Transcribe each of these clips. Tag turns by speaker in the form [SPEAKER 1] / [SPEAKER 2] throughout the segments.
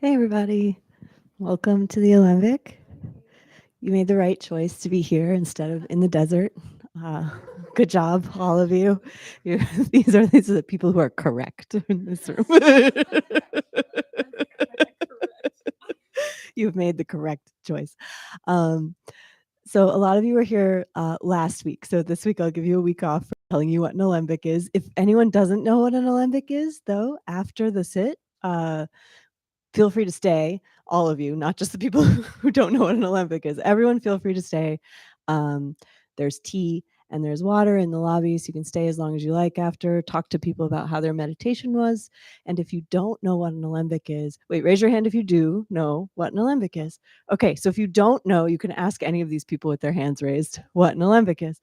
[SPEAKER 1] Hey everybody, welcome to the Alembic. You made the right choice to be here instead of in the desert. Uh, Good job, all of you. These are the people who are correct in this room. You've made the correct choice. So a lot of you were here last week. So this week I'll give you a week off for telling you what an alembic is. If anyone doesn't know what an alembic is, though, after the sit, feel free to stay, all of you, not just the people who don't know what an alembic is. Everyone feel free to stay. There's tea and there's water in the lobby, so you can stay as long as you like after, talk to people about how their meditation was. And if you don't know what an alembic is, wait, raise your hand if you do know what an alembic is. Okay, so if you don't know, you can ask any of these people with their hands raised what an alembic is.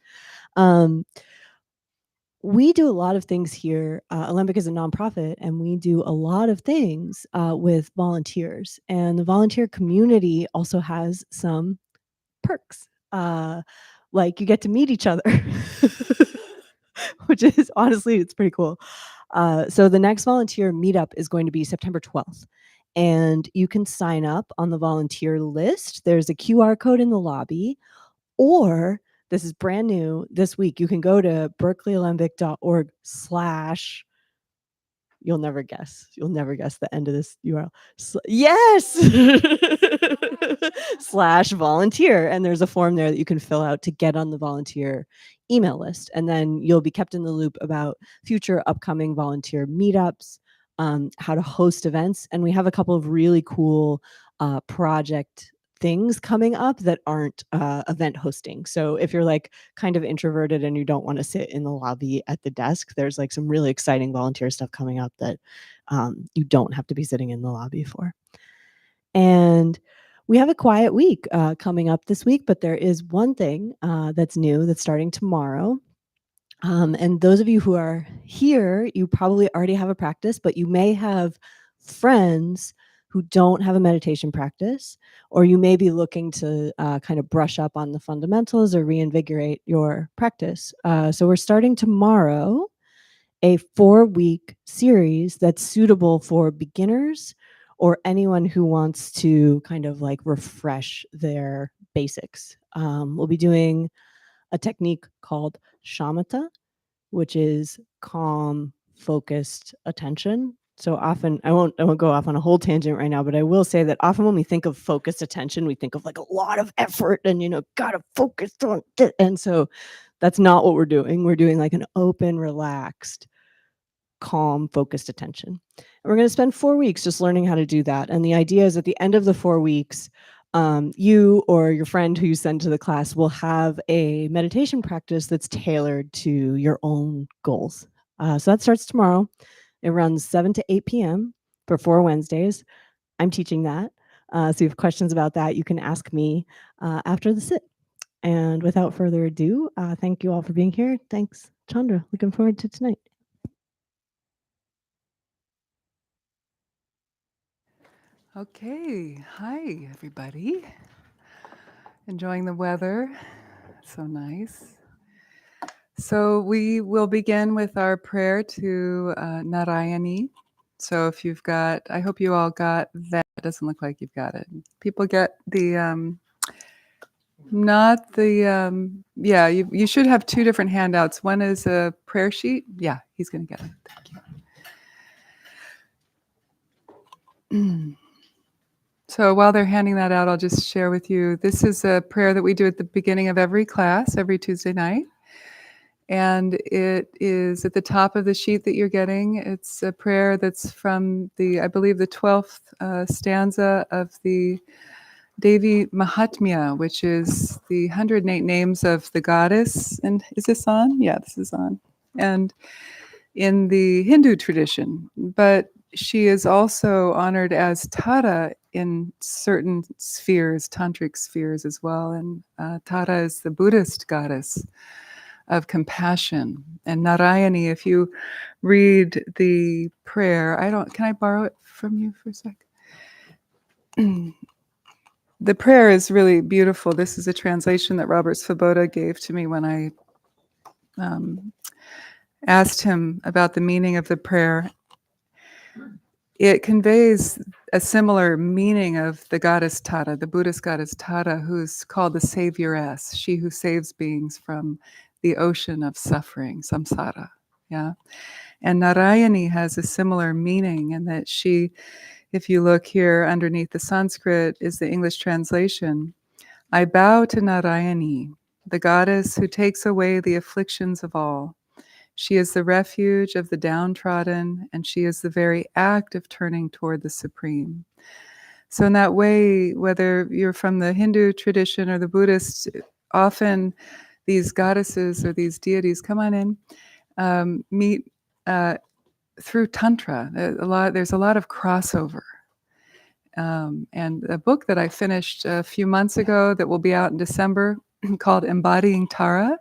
[SPEAKER 1] We do a lot of things here. Alembic is a nonprofit, and we do a lot of things with volunteers. And the volunteer community also has some perks, like you get to meet each other, which is honestly, it's pretty cool. So the next volunteer meetup is going to be September 12th. And you can sign up on the volunteer list. There's a QR code in the lobby, or this is brand new this week. You can go to berkeley-alembic.org/ you'll never guess the end of this URL. Yes! / volunteer. And there's a form there that you can fill out to get on the volunteer email list. And then you'll be kept in the loop about future upcoming volunteer meetups, how to host events. And we have a couple of really cool project things coming up that aren't event hosting. So if you're like kind of introverted and you don't want to sit in the lobby at the desk, there's like some really exciting volunteer stuff coming up that you don't have to be sitting in the lobby for. And we have a quiet week coming up this week, but there is one thing that's new that's starting tomorrow. And those of you who are here, you probably already have a practice, but you may have friends who don't have a meditation practice, or you may be looking to kind of brush up on the fundamentals or reinvigorate your practice. So we're starting tomorrow a 4-week series that's suitable for beginners or anyone who wants to kind of like refresh their basics. We'll be doing a technique called shamatha, which is calm, focused attention. So often, I won't go off on a whole tangent right now, but I will say that often when we think of focused attention, we think of like a lot of effort and, gotta focus on it. And so that's not what we're doing. We're doing like an open, relaxed, calm, focused attention. And we're going to spend 4 weeks just learning how to do that. And the idea is at the end of the 4 weeks, you or your friend who you send to the class will have a meditation practice that's tailored to your own goals. So that starts tomorrow. It runs 7 to 8 p.m. for 4 Wednesdays. I'm teaching that. So if you have questions about that, you can ask me after the sit. And without further ado, thank you all for being here. Thanks, Chandra. Looking forward to tonight.
[SPEAKER 2] Okay, hi everybody. Enjoying the weather, so nice. So we will begin with our prayer to Narayaṇi. So if you've got, I hope you all got that. It doesn't look like you've got it. People get the, not the, yeah, you should have 2 different handouts. One is a prayer sheet. Yeah, he's going to get it. Thank you. So while they're handing that out, I'll just share with you, this is a prayer that we do at the beginning of every class, every Tuesday night. And it is at the top of the sheet that you're getting. It's a prayer that's from I believe the 12th stanza of the Devi Mahatmya, which is the 108 names of the goddess. And is this on? Yeah, this is on. And in the Hindu tradition, but she is also honored as Tare in certain spheres, tantric spheres as well. And Tare is the Buddhist goddess of compassion. And Narayaṇi, if you read the prayer, can I borrow it from you for a sec? The prayer is really beautiful. This is a translation that Robert Svoboda gave to me when I asked him about the meaning of the prayer. it conveys a similar meaning of the goddess Tare, the Buddhist goddess Tare, who's called the savioress, she who saves beings from the ocean of suffering, samsara. Yeah. And Narayaṇi has a similar meaning in that she, if you look here underneath the Sanskrit, is the English translation. I bow to Narayaṇi, the goddess who takes away the afflictions of all. She is the refuge of the downtrodden, and she is the very act of turning toward the supreme. So in that way, whether you're from the Hindu tradition or the Buddhist, often these goddesses or these deities, come on in, meet through Tantra. There's a lot of crossover. And a book that I finished a few months ago that will be out in December called Embodying Tara,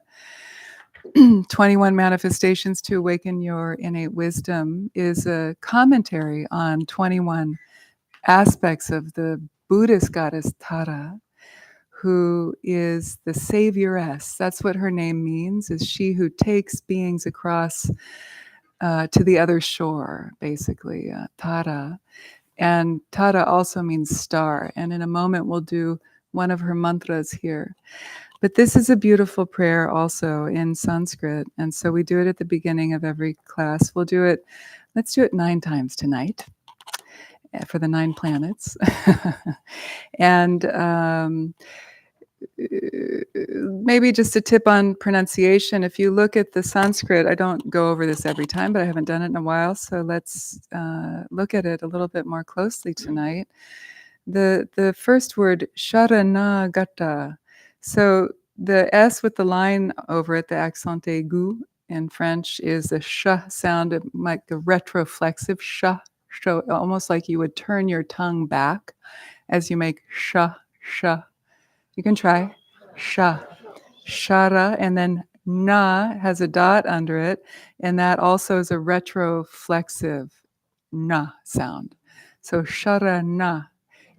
[SPEAKER 2] 21 Manifestations to Awaken Your Innate Wisdom, is a commentary on 21 aspects of the Buddhist goddess Tara, who is the savioress. That's what her name means, is she who takes beings across to the other shore, basically, Tara. And Tara also means star. And in a moment, we'll do one of her mantras here. But this is a beautiful prayer also in Sanskrit. And so we do it at the beginning of every class. Let's do it 9 times tonight for the 9 planets. And maybe just a tip on pronunciation. If you look at the Sanskrit, I don't go over this every time, but I haven't done it in a while. So let's look at it a little bit more closely tonight. The first word, Śaraṇāgata. So the S with the line over it, the accent aigu in French, is a sh sound, like the retroflexive sh, so almost like you would turn your tongue back as you make sh. You can try sha, shara, and then na has a dot under it, and that also is a retroflexive na sound. So sharana.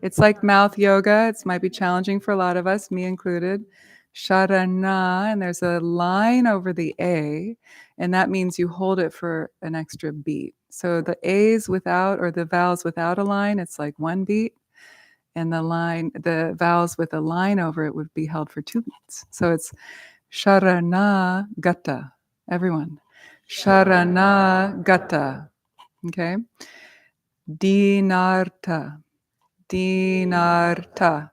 [SPEAKER 2] It's like mouth yoga. It might be challenging for a lot of us, me included. Sharana, and there's a line over the A, and that means you hold it for an extra beat. So the A's without, or the vowels without a line, it's like 1 beat. And the vowels with a line over it would be held for 2 beats. So it's Śaraṇāgata. Everyone. Śaraṇāgata. Okay? Dīnārtha. Dīnārtha.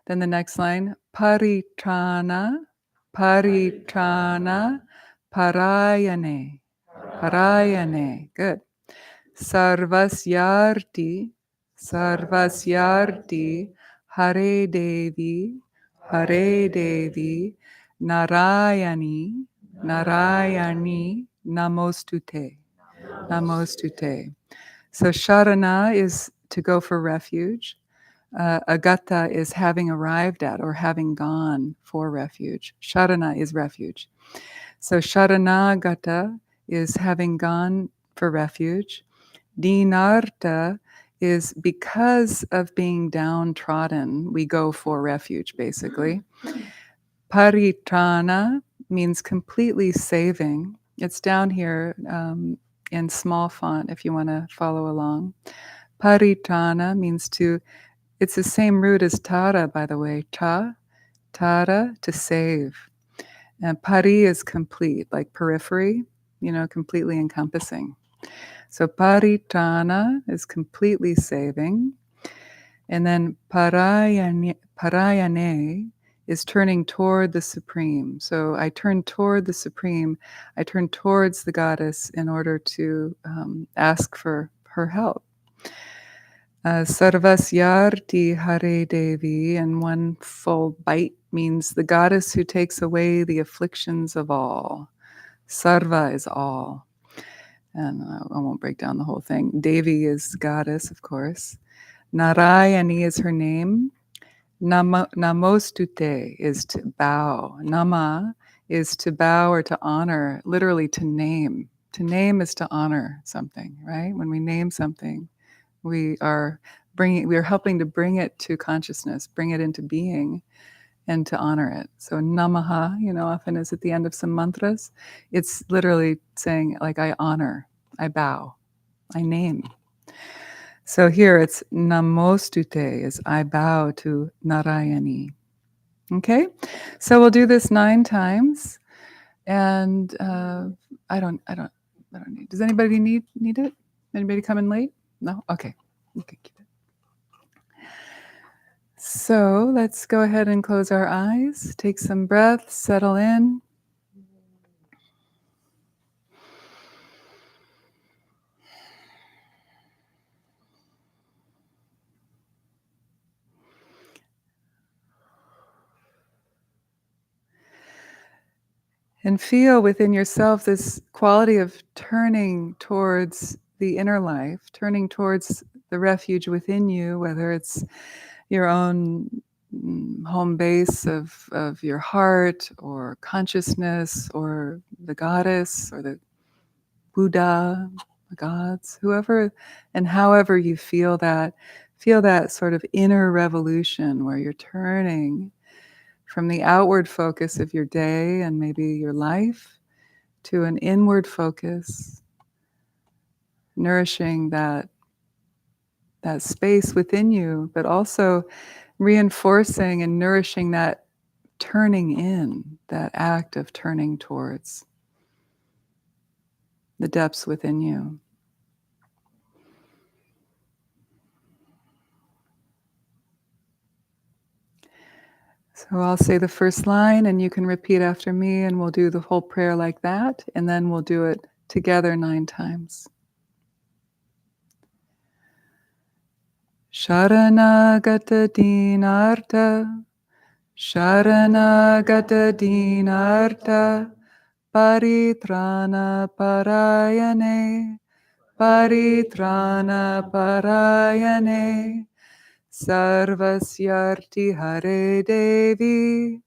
[SPEAKER 2] Then the next line, paritrāṇa, parāyaṇe, parāyaṇe. Good. Sarvasyārti, hare Devi, Nārāyaṇi, namostute. So Sharana is to go for refuge. Agata is having arrived at or having gone for refuge. Sharana is refuge. So Śaraṇāgata is having gone for refuge. Dīnārtha is because of being downtrodden, we go for refuge, basically. Paritrāṇa means completely saving. It's down here in small font if you want to follow along. Paritrāṇa means it's the same root as Tara, by the way. Tara, to save. And pari is complete, like periphery, completely encompassing. So paritrāṇa is completely saving. And then parāyaṇe is turning toward the Supreme. So I turn toward the Supreme. I turn towards the goddess in order to ask for her help. Sarvasyārti hare Devi, and one full bite means the goddess who takes away the afflictions of all. Sarva is all. And I won't break down the whole thing. Devi is goddess, of course. Narayaṇi is her name. Namostute is to bow. Nama is to bow or to honor, literally to name. To name is to honor something, right? When we name something, we are helping to bring it to consciousness, bring it into being, and to honor it. So Namaha, often is at the end of some mantras. It's literally saying, like, I honor, I bow, I name. So here it's namostute, is I bow to Narayaṇi. Okay, so we'll do this 9 times, and I don't need. Does anybody need it? Anybody coming late? No. Okay, you can keep it. So let's go ahead and close our eyes. Take some breath. Settle in. And feel within yourself this quality of turning towards the inner life, turning towards the refuge within you, whether it's your own home base of your heart or consciousness or the goddess or the Buddha, the gods, whoever and however you feel that sort of inner revolution where you're turning from the outward focus of your day and maybe your life to an inward focus, nourishing that space within you, but also reinforcing and nourishing that turning in, that act of turning towards the depths within you. So I'll say the first line and you can repeat after me, and we'll do the whole prayer like that, and then we'll do it together 9 times. Śaraṇāgata dīnārtha, Śaraṇāgata dīnārtha, paritrāṇa parāyaṇe, paritrāṇa parāyaṇe, Sarvasyārti hare Devi,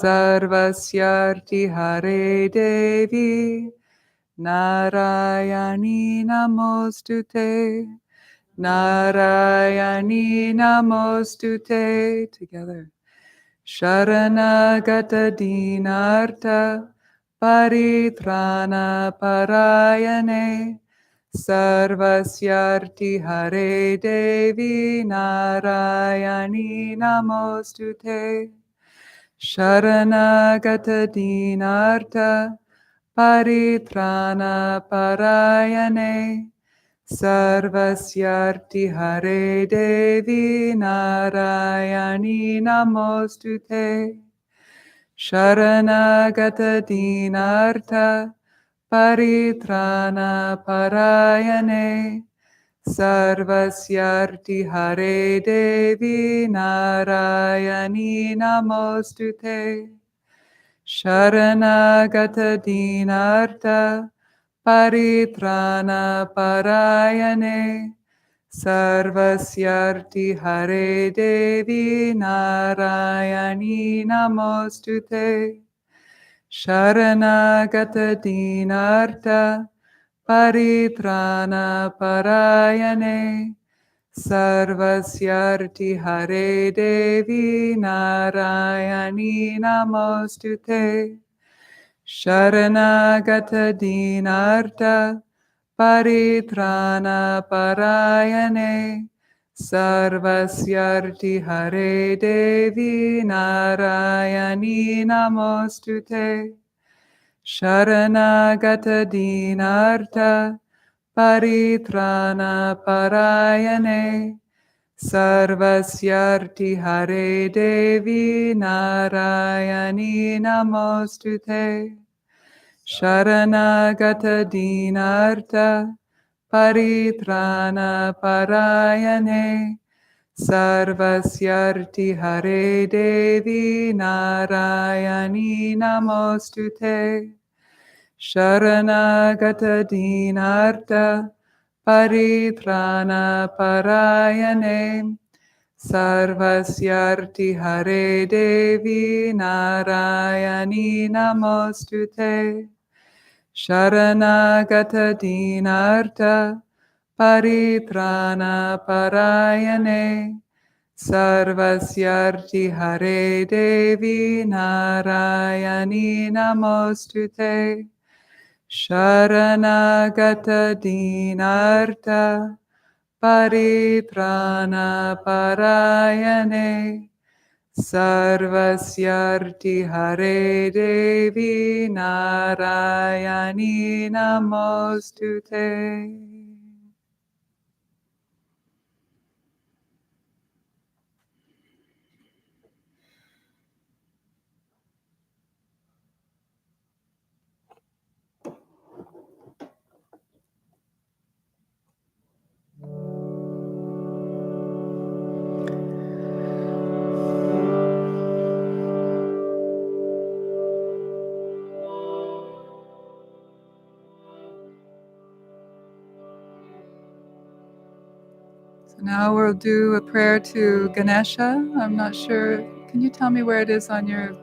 [SPEAKER 2] Sarvasyārti hare Devi, Narayaṇi namostute, Narayaṇi namostute. Together. Sharanagata dīnārtha, paritrāṇa parāyaṇe, Sarvasyārti hare Devi, Narayaṇi namostute. Sharanagata dīnārtha, paritrāṇa parāyaṇe, Sarvasyārti hare Devi, Narayaṇi namostute. Sharanagata dīnārtha, paritrāṇa parāyaṇe, Sarvasyārti hare Devi, Narayaṇi namostute. Sharanagata dīnārtha, paritrāṇa parāyaṇe, Sarvasyārti hare Devi, Narayaṇi namostute. Sharanagata dīnārtha, paritrāṇa parāyaṇe, Sarvasyārti hare Devi, Narayaṇi namostute. Sharanagata dīnārtha, paritrāṇa parāyaṇe, Sarvasyārti hare Devi, Narayaṇi namostute. Sharanagata dīnārtha, paritrāṇa parāyaṇe, Sarvasyārti hare Devi, Narayaṇi namostute. Sharanagata dīnārtha, paritrāṇa parāyaṇe, Sarvasyārti hare Devi, Narayaṇi namostute. Sharanagata dīnārtha, paritrāṇa parāyaṇe, Sarvasyārti hare Devi, Narayaṇi namostute. Sharanagata dīnārtha, paritrāṇa parāyaṇe, Sarvasyārti hare Devi, Narayaṇi namostute. Sharanagata dīnārtha, paritrāṇa parāyaṇe, Sarvasyārti hare Devi Narayaṇi namostute. Now we'll do a prayer to Ganesha. I'm not sure. Can you tell me where it is on your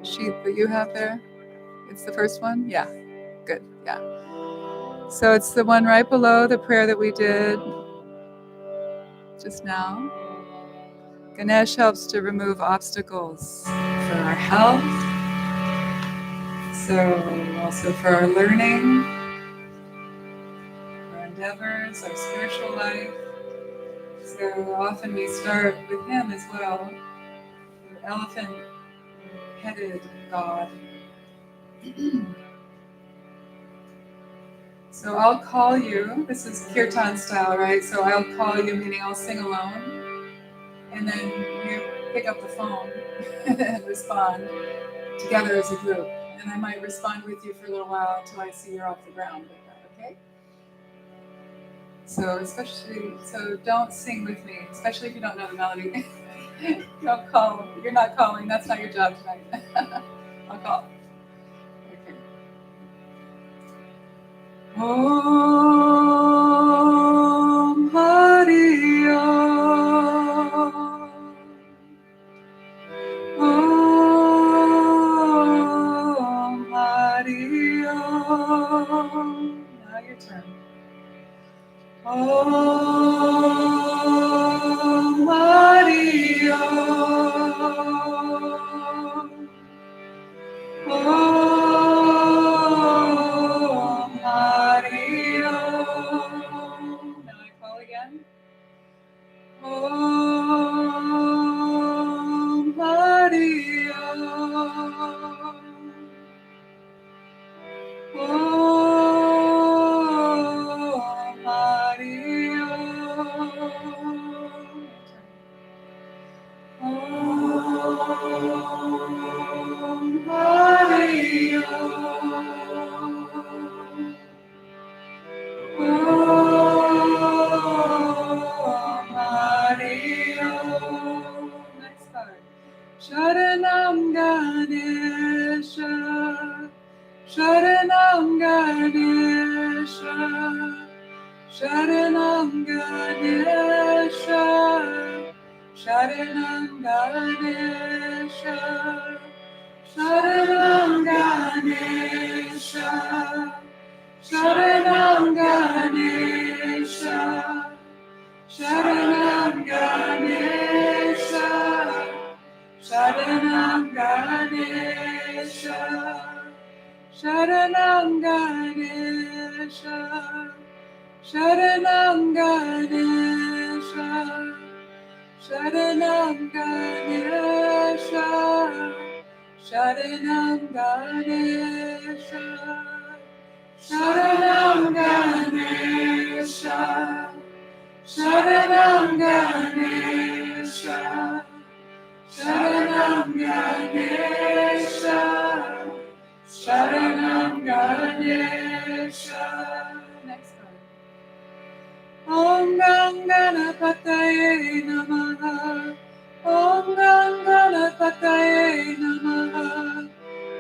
[SPEAKER 2] sheet that you have there? It's the first one? Yeah. Good. Yeah. So it's the one right below the prayer that we did just now. Ganesh helps to remove obstacles for our health. So also for our learning, our endeavors, our spiritual life. So often we start with him as well, the elephant-headed God. So I'll call you. This is kirtan style, right? So I'll call you, meaning I'll sing alone, and then you pick up the phone and respond together as a group. And I might respond with you for a little while until I see you're off the ground with that, okay? So don't sing with me, especially if you don't know the melody. Don't call. You're not calling. That's not your job tonight. I'll call. Okay. Om Hari Om. Om Hari Om. Now your turn. Om Hari Om. Om Hari Om. Now I call again. Om Hari Om. Om Hari Om. Om Hari Om. Om Hari Om. Next part. Sharanam Ganesha. Sharanam Ganesha. Sharanam Ganesha. Sharanam Ganesha. Sharanam Ganesha. Sharanam Ganesha. Sharanam Ganesha. Sharanam Ganesha. Sharanam Ganesha. Sharanam Ganesha. Sharanam Ganesha. Sharanam Ganesha. Sharanam Ganesha. Sharanam Ganesha. Sharanam Ganesha. Sharanam Ganesha. Next part. Om Ganapataye Namaha. Om Ganapataye Namaha.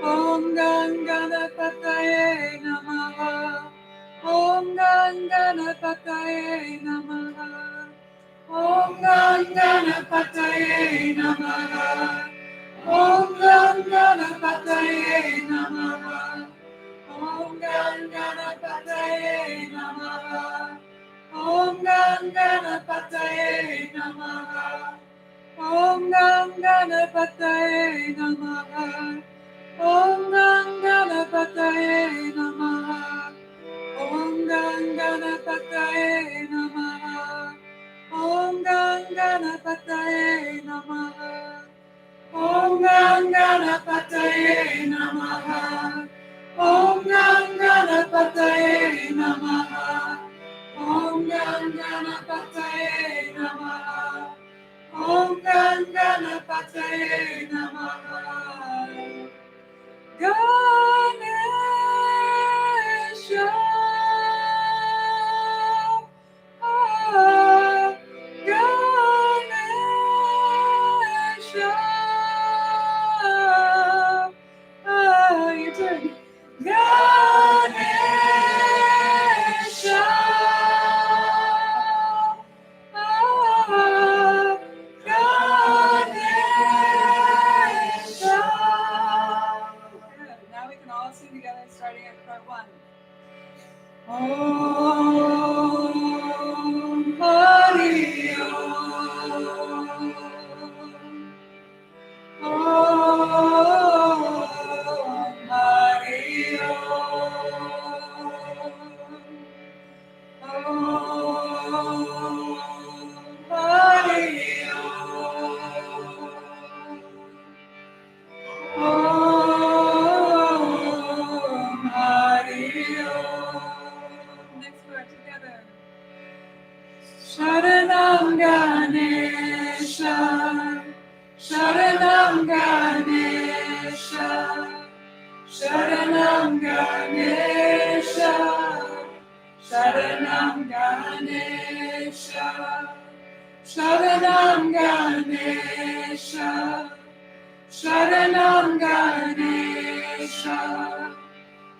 [SPEAKER 2] Om Ganapataye Namaha. Om Ganapataye Namaha. Om Ganapataye Namaha. Om Ganapataye Namaha. Om Ganapataye Namaha. Om Ganapataye Namaha. Om Ganapataye Namaha. Om Ganapataye Namaha. Om Ganapataye Namaha. Ganapataye Namaha. Om Ganapataye Namaha. Om Ganapataye Namaha. Om Ganapataye Namaha. Om Ganapataye Namaha. Ganesha, Ganesha, your turn. Ganesha, Ganesha. Good. Now we can all sing together, starting at part 1. Om Hari Om. Om Hari Om. Om Hari Om. Om Hari Om. Next word together. Sharanam Ganesha. Sharanam Ganesha. Sharanam Ganesha. Sharanam Ganesha. Sharanam Ganesha. Sharanam Ganesha.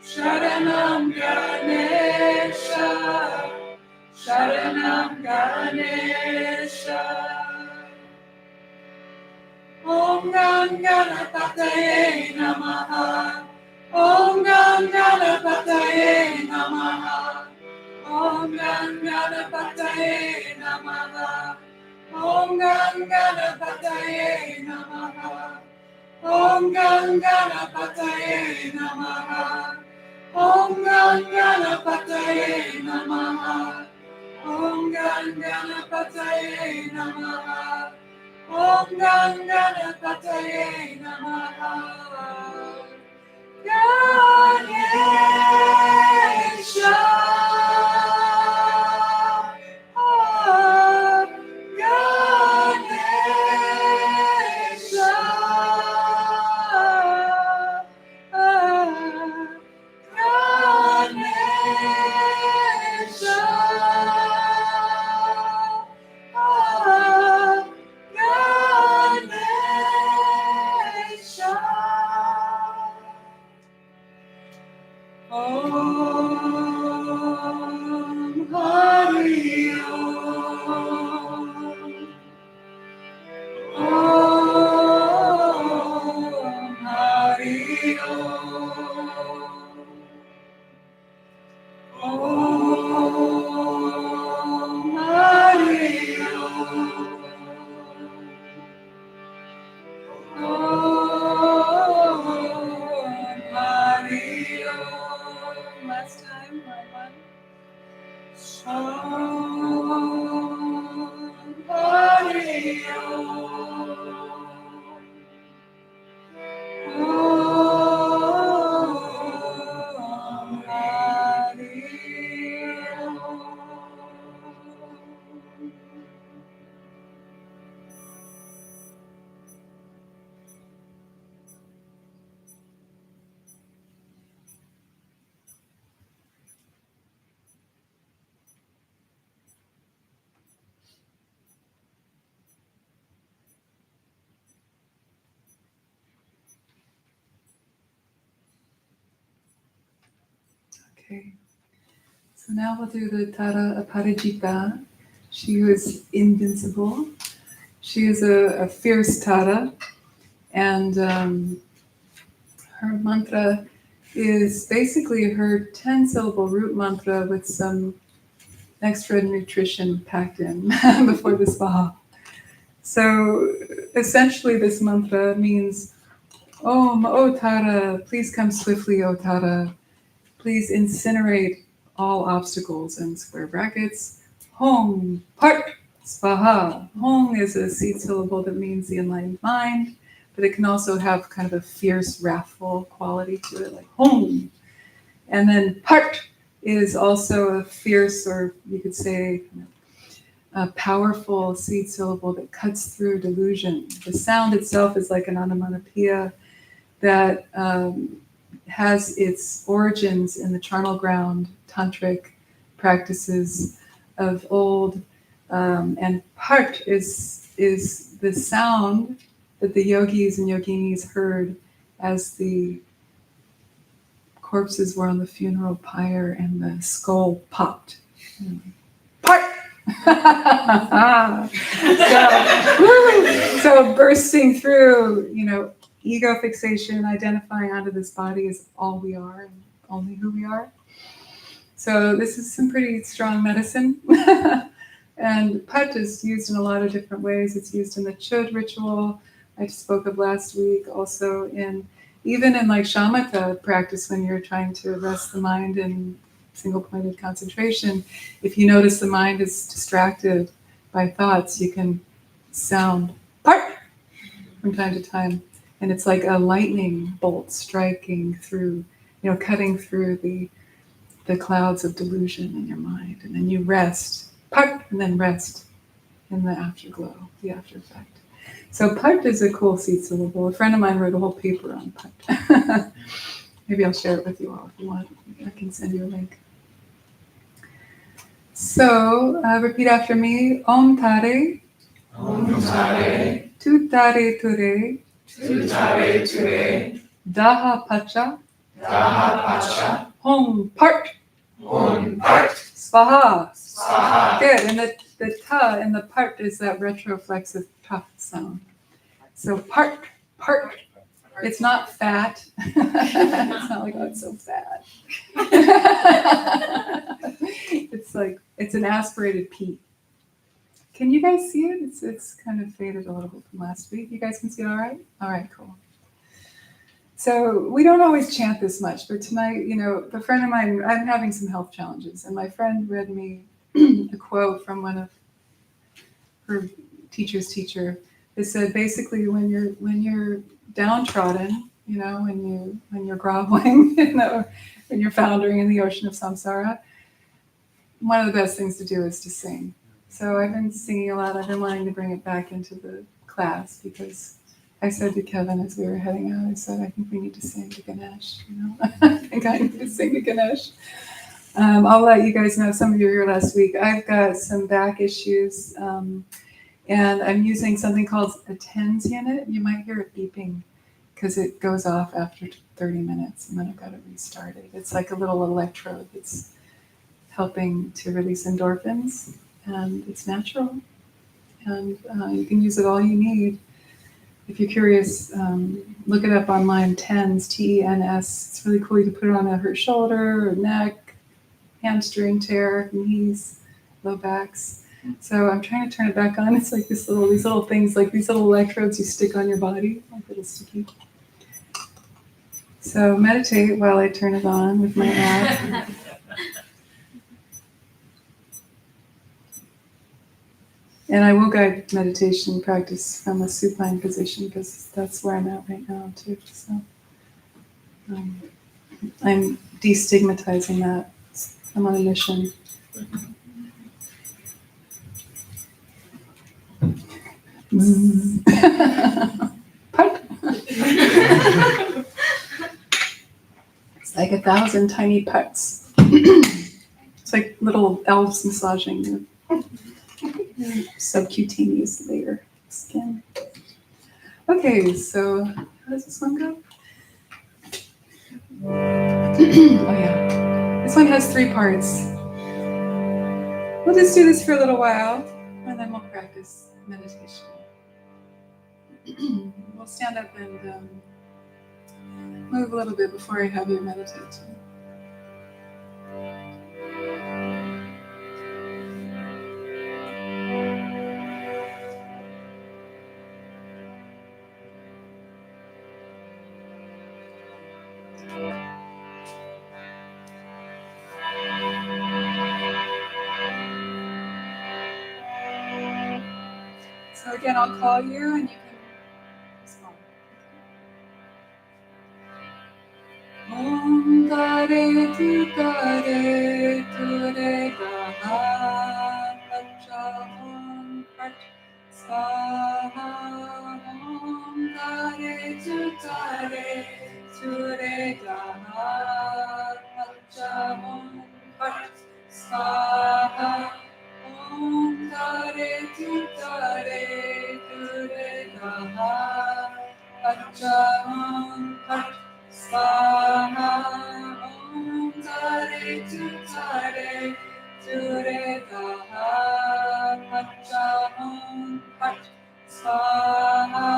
[SPEAKER 2] Sharanam Ganesha. Sharanam Ganesha. Om Ganapataye Namaha. Om Ganapataye Namaha. Om Ganapataye Namaha. Om Ganapataye Namaha. Om Ganapataye Namaha. Om Ganapataye Namaha. Om Ganapataye Namaha. Om Ganapataye Namaha. Ganesha. Ganesha. Ganesha. Ganesha. Om Hari Om. Om Hari Om. Om Hari Om. Om Hari Om. Last time, one. Om Hari Om. Om Hari Om. Okay, so now we'll do the Tare Aparajita. She who is invincible. She is a fierce Tare, and her mantra is basically her 10-syllable root mantra with some extra nutrition packed in before the Svaha. So essentially this mantra means, Om, O Tare, please come swiftly, O Tare. Please incinerate all obstacles, in square brackets. Hom, part, Svaha. Hong is a seed syllable that means the enlightened mind, but it can also have kind of a fierce, wrathful quality to it, like Hong. And then Phat is also a fierce, or you could say, a powerful seed syllable that cuts through delusion. The sound itself is like an onomatopoeia that has its origins in the charnel ground tantric practices of old. And Phat is the sound that the yogis and yoginis heard as the corpses were on the funeral pyre and the skull popped. Phat! so bursting through, ego fixation, identifying onto this body as all we are and only who we are. So this is some pretty strong medicine. And Phat is used in a lot of different ways. It's used in the Chud ritual I spoke of last week, also even in like shamatha practice, when you're trying to rest the mind in single-pointed concentration. If you notice the mind is distracted by thoughts, you can sound Phat from time to time. And it's like a lightning bolt striking through, cutting through the clouds of delusion in your mind. And then you rest, Phat, and then rest in the afterglow, the after effect. So Phat is a cool seed syllable. A friend of mine wrote a whole paper on Phat. Maybe I'll share it with you all if you want. I can send you a link. So repeat after me. Om Tare.
[SPEAKER 3] Om Tare.
[SPEAKER 2] Tuttare Ture.
[SPEAKER 3] Tuttare Ture.
[SPEAKER 2] Daha Pacha.
[SPEAKER 3] Daha Pacha.
[SPEAKER 2] Hong Phat.
[SPEAKER 3] Om Phat.
[SPEAKER 2] Svaha.
[SPEAKER 3] Svaha.
[SPEAKER 2] Good. And the ta in the Phat is that retroflexive ta sound. So Phat. It's not fat. It's not like, oh, it's so fat. It's an aspirated P. Can you guys see it? It's kind of faded a little bit from last week. You guys can see it all right? All right, cool. So we don't always chant this much, but tonight, a friend of mine, I'm having some health challenges, and my friend read me a quote from one of her teacher's teacher. It said basically when you're downtrodden, when you're groveling, when you're foundering in the ocean of samsara, one of the best things to do is to sing. So I've been singing a lot. I've been wanting to bring it back into the class because I said to Kevin as we were heading out, I said, I think we need to sing to Ganesh, I think I need to sing to Ganesh. I'll let you guys know, some of you were here last week. I've got some back issues, and I'm using something called a TENS unit. You might hear it beeping because it goes off after 30 minutes, and then I've got to restart it. It's like a little electrode that's helping to release endorphins, and it's natural, and you can use it all you need. If you're curious, look it up online, TENS, TENS. It's really cool. You can put it on a hurt shoulder or neck, hamstring tear, knees, low backs. So I'm trying to turn it back on. It's like these little things, like these little electrodes you stick on your body, like little sticky. So meditate while I turn it on with my app. And I will guide meditation practice from a supine position because that's where I'm at right now too. So I'm destigmatizing that. I'm on a mission. It's like 1,000 tiny putts. It's like little elves massaging your subcutaneous layer of skin. Okay, so how does this one go? Oh yeah, this one has 3 parts. We'll just do this for a little while, and then we'll practice meditation. We'll stand up and move a little bit before I have you meditate. again, I'll call you and you can respond. Om Tare Tuttare Ture Daha Pacha Om Phat Svaha Om Tare Tuttare Ture Daha Pacha Om Phat Svaha Om Tare Tuttare Ture Daha Pacha Om Phat Svaha Om Tare Tuttare Ture Daha Pacha Om Phat Svaha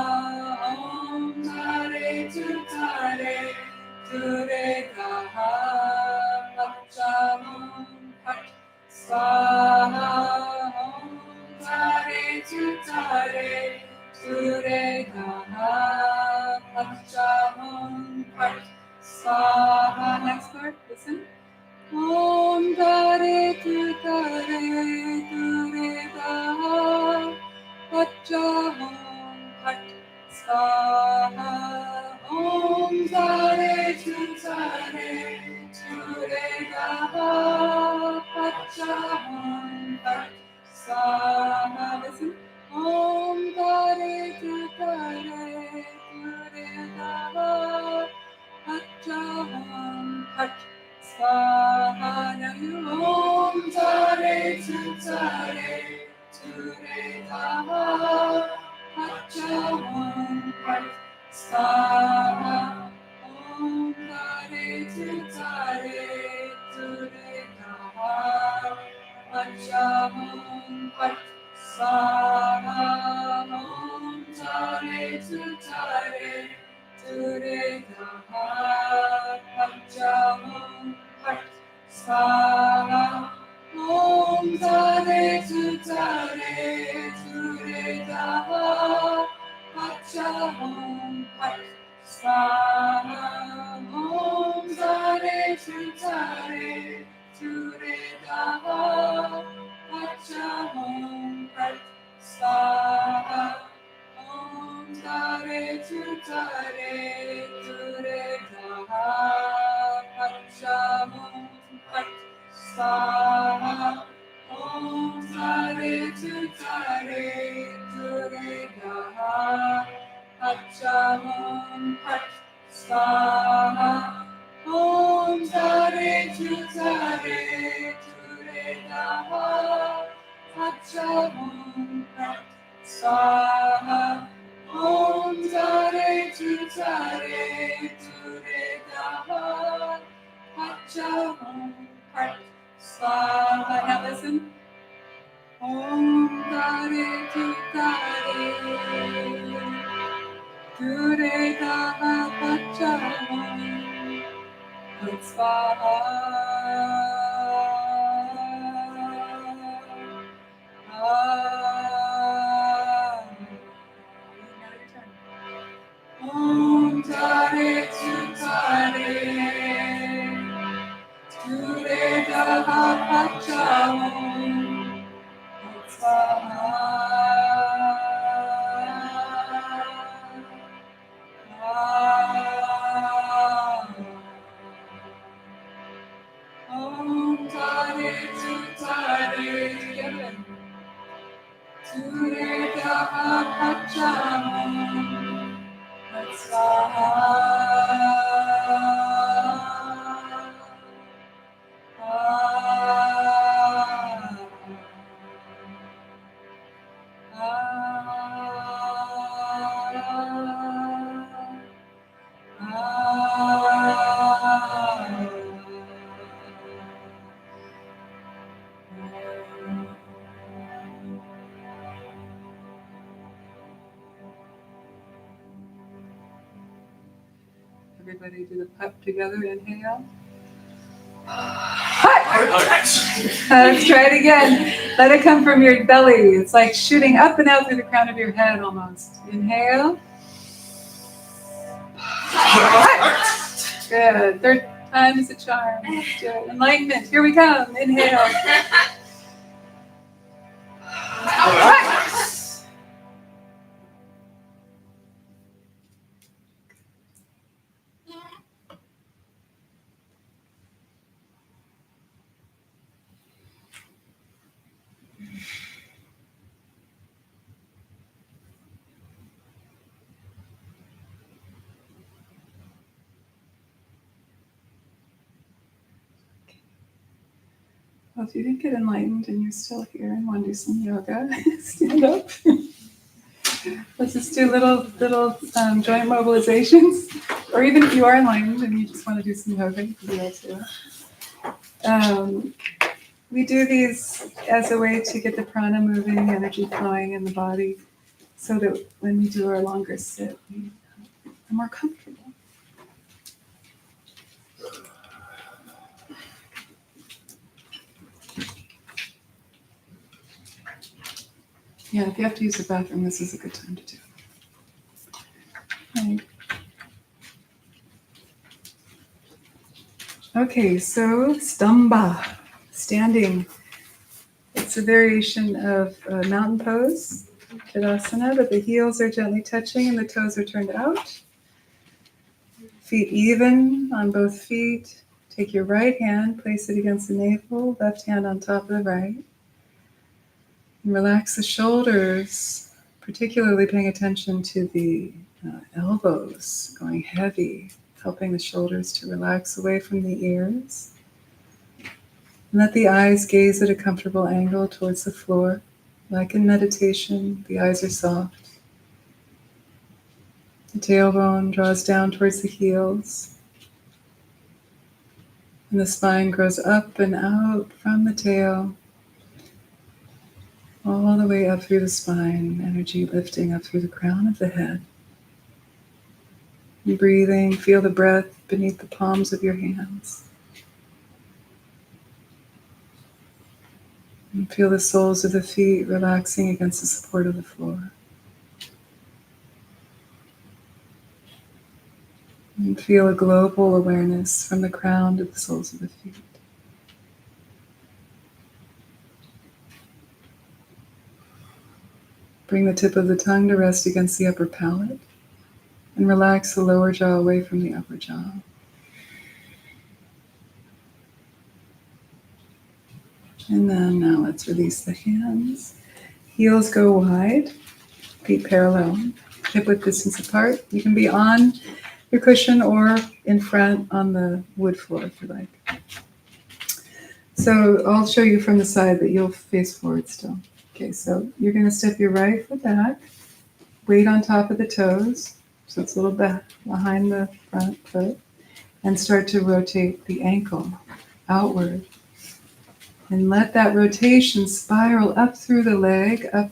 [SPEAKER 2] Om Tare Tuttare Ture Daha Pacha Om Phat Svaha Om Tare Tuttare Ture Daha Pacha Om Phat Svaha. Next part, listen. Om Tare Tuttare Ture Daha Pacha Om Phat Svaha Om Tare Tuttare Ture Daha Pacha Om Phat Svaha. Listen. Om Tare Tuttare Ture Daha Pacha Om Phat Svaha. Now you. Om Tare Tuttare Ture Daha Pacha Om Phat Svaha. Om Tare Tuttare Ture Daha Pacha Om Phat Svaha. Om Tare Tuttare Ture Daha Pacha Om Phat Svaha. Om Tare Tuttare Ture Daha Pacha Om Phat Svaha. Om Tare Tuttare Ture Daha Pacha Om Phat Svaha. Om Tare Tuttare Ture Daha Pacha Om Phat Svaha. Om Tare Tuttare Ture Daha Pacha Om Phat Svaha. Om Tare Tuttare Ture Daha Pacha Om Phat Svaha. Om Tare Tuttare Ture Daha Pacha Om Phat Svaha. Now listen. Om Tare Tuttare Ture Daha Pacha Om Phat Svaha. Om Tare Tuttare Ture Daha Pacha Om Phat Svaha. Om Tare Tuttare together. Ture Daha Pacha Om Phat Svaha. Everybody do the Phat together. Inhale. Let's try it again. Let it come from your belly. It's like shooting up and out through the crown of your head almost. Inhale. Good. Third time is a charm. Good. Enlightenment. Here we come. Inhale. Well, if you didn't get enlightened and you're still here and want to do some yoga, stand up. Let's just do little joint mobilizations. Or even if you are enlightened and you just want to do some yoga, you can do that too. We do these as a way to get the prana moving, energy flowing in the body, so that when we do our longer sit, we are more comfortable. Yeah, if you have to use the bathroom, this is a good time to do it. Right. Okay, so stamba, standing. It's a variation of mountain pose, Tadasana, but the heels are gently touching and the toes are turned out. Feet even on both feet. Take your right hand, place it against the navel, left hand on top of the right. And relax the shoulders, particularly paying attention to the elbows going heavy, helping the shoulders to relax away from the ears. And let the eyes gaze at a comfortable angle towards the floor. Like in meditation, the eyes are soft. The tailbone draws down towards the heels. And the spine grows up and out from the tail, all the way up through the spine, energy lifting up through the crown of the head. And breathing, feel the breath beneath the palms of your hands. And feel the soles of the feet relaxing against the support of the floor. And feel a global awareness from the crown to the soles of the feet. Bring the tip of the tongue to rest against the upper palate and relax the lower jaw away from the upper jaw. And then now let's release the hands. Heels go wide, feet parallel, hip width distance apart. You can be on your cushion or in front on the wood floor if you like. So I'll show you from the side that you'll face forward still. Okay, so you're going to step your right foot back, weight on top of the toes, so it's a little bit behind the front foot, and start to rotate the ankle outward. And let that rotation spiral up through the leg, up,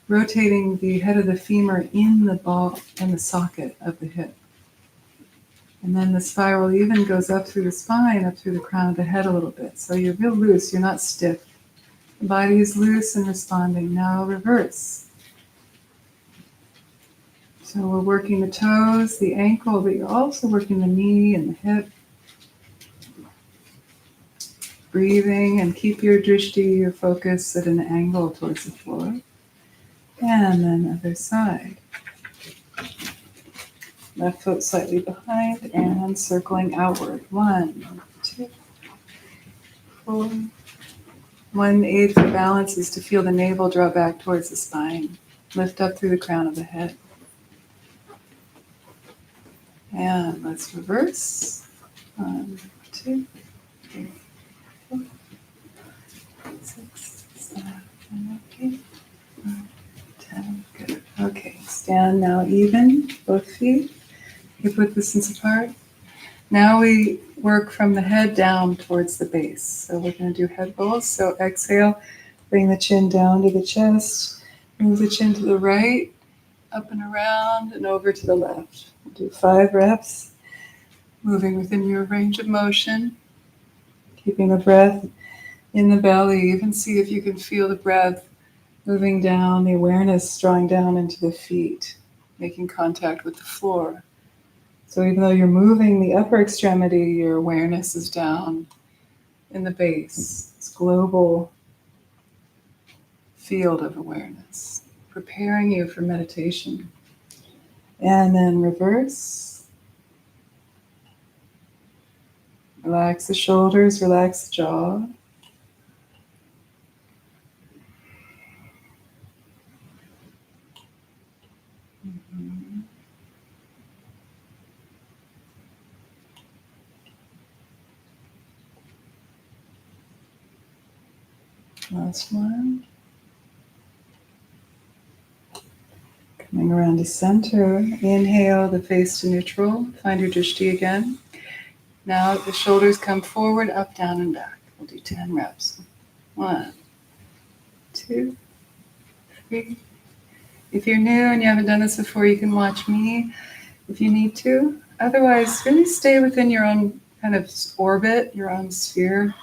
[SPEAKER 2] rotating the head of the femur in the ball and the socket of the hip. And then the spiral even goes up through the spine, up through the crown of the head a little bit. So you're real loose, you're not stiff. The body is loose and responding. Now reverse. So we're working the toes, the ankle, but you're also working the knee and the hip. Breathing and keep your drishti, your focus at an angle towards the floor. And then other side. Left foot slightly behind and circling outward. 1, 2, 4. 1 aid for balance is to feel the navel draw back towards the spine. Lift up through the crown of the head. And let's reverse. 1, 2, 3, 4, 6, 7, 8, 9, 10. Good. Okay, stand now even, both feet. Hip width distance apart. Now we work from the head down towards the base. So we're going to do head bowls. So exhale, bring the chin down to the chest. Move the chin to the right, up and around, and over to the left. We'll do 5 reps, moving within your range of motion, keeping the breath in the belly. Even see if you can feel the breath moving down, the awareness drawing down into the feet, making contact with the floor. So even though you're moving the upper extremity, your awareness is down in the base. This global field of awareness, preparing you for meditation. And then reverse. Relax the shoulders, relax the jaw. Last one. Coming around to center. Inhale the face to neutral. Find your drishti again. Now the shoulders come forward, up, down, and back. We'll do 10 reps. 1, 2, 3. If you're new and you haven't done this before, you can watch me if you need to. Otherwise, really stay within your own kind of orbit, your own sphere.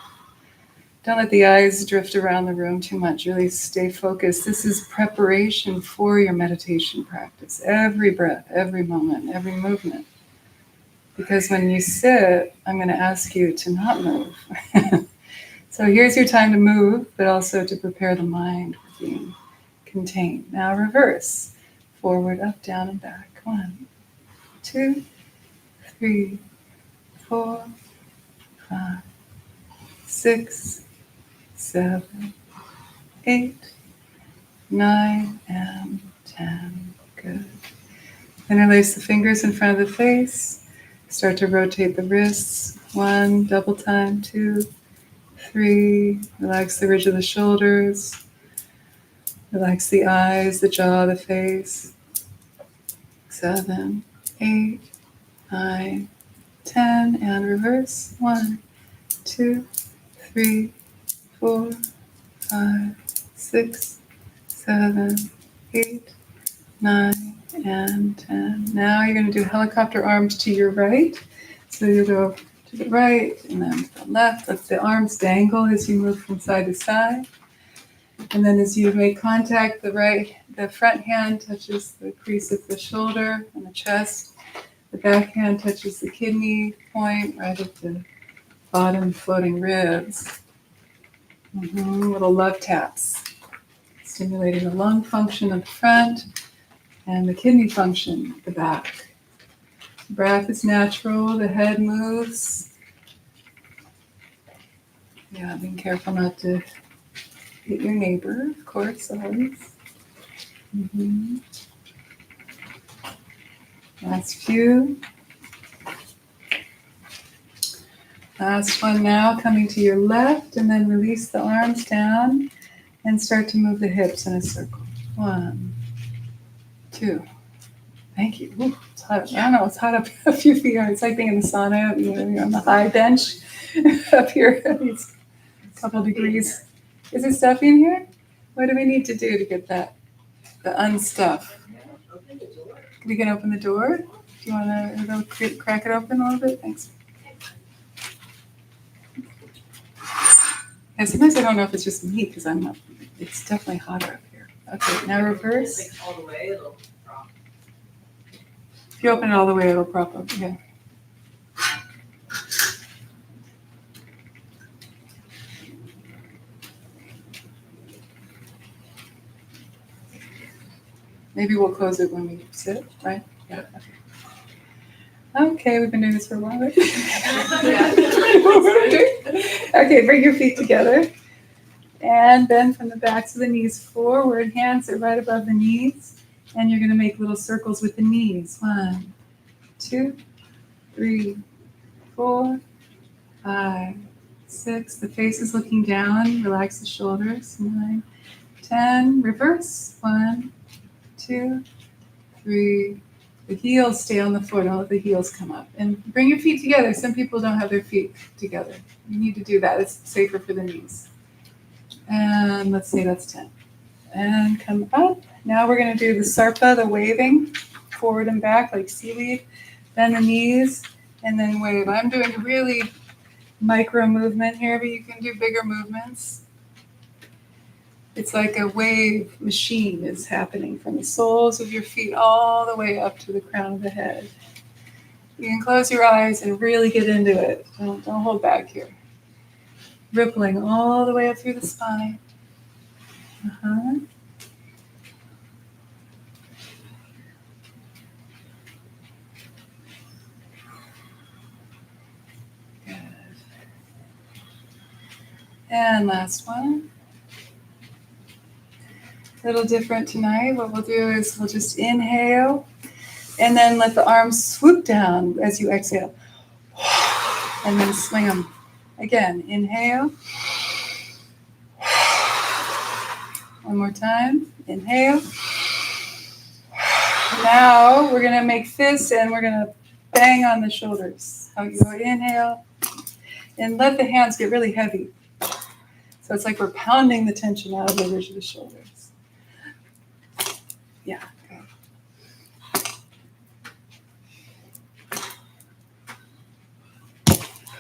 [SPEAKER 2] Don't let the eyes drift around the room too much. Really stay focused. This is preparation for your meditation practice. Every breath, every moment, every movement. Because when you sit, I'm going to ask you to not move. So here's your time to move, but also to prepare the mind for being contained. Now reverse. Forward, up, down, and back. 1, 2, 3, 4, 5, 6, 7, 8, 9, and 10. Good. Interlace the fingers in front of the face. Start to rotate the wrists. 1, double time. 2, 3. Relax the ridge of the shoulders. Relax the eyes, the jaw, the face. 7, 8, 9, 10. And reverse. 1, 2, 3, 4, 5, 6, 7, 8, 9, and 10. Now you're going to do helicopter arms to your right. So you go to the right and then to the left. Let the arms dangle as you move from side to side. And then as you make contact, the front hand touches the crease of the shoulder and the chest. The back hand touches the kidney point right at the bottom floating ribs. Little love taps, stimulating the lung function at the front and the kidney function at the back. The breath is natural, the head moves. Yeah, being careful not to hit your neighbor, of course, always. Last few. Last one now, coming to your left, and then release the arms down and start to move the hips in a circle. 1, 2. Thank you. Ooh, it's hot. I don't know, it's hot up a few feet. It's like being in the sauna, you're on the high bench up here. It's a couple degrees. Is it stuffy in here? What do we need to do to get the unstuff? We can open the door. Do you want to crack it open a little bit? Thanks. And sometimes I don't know if it's just me because I'm up. It's definitely hotter up here. Okay, now reverse. If you open it all the way, it'll prop up. Yeah. Maybe we'll close it when we sit, right? Yeah. Okay, we've been doing this for a while. Right? Okay, bring your feet together. And bend from the backs of the knees forward. Hands are right above the knees. And you're going to make little circles with the knees. 1, 2, 3, 4, 5, 6. The face is looking down. Relax the shoulders. 9, 10. Reverse. 1, 2, 3. The heels stay on the floor. Don't let the heels come up. And bring your feet together. Some people don't have their feet together. You need to do that. It's safer for the knees. And let's say that's 10. And come up. Now we're going to do the sarpa, the waving, forward and back like seaweed. Bend the knees and then wave. I'm doing a really micro movement here, but you can do bigger movements. It's like a wave machine is happening from the soles of your feet all the way up to the crown of the head. You can close your eyes and really get into it. Don't hold back here. Rippling all the way up through the spine. Good. And last one. A little different tonight. What we'll do is we'll just inhale and then let the arms swoop down as you exhale. And then swing them. Again, inhale. One more time. Inhale. Now we're going to make fists and we're going to bang on the shoulders. So you go inhale and let the hands get really heavy. So it's like we're pounding the tension out of the ridge of the shoulders. Yeah.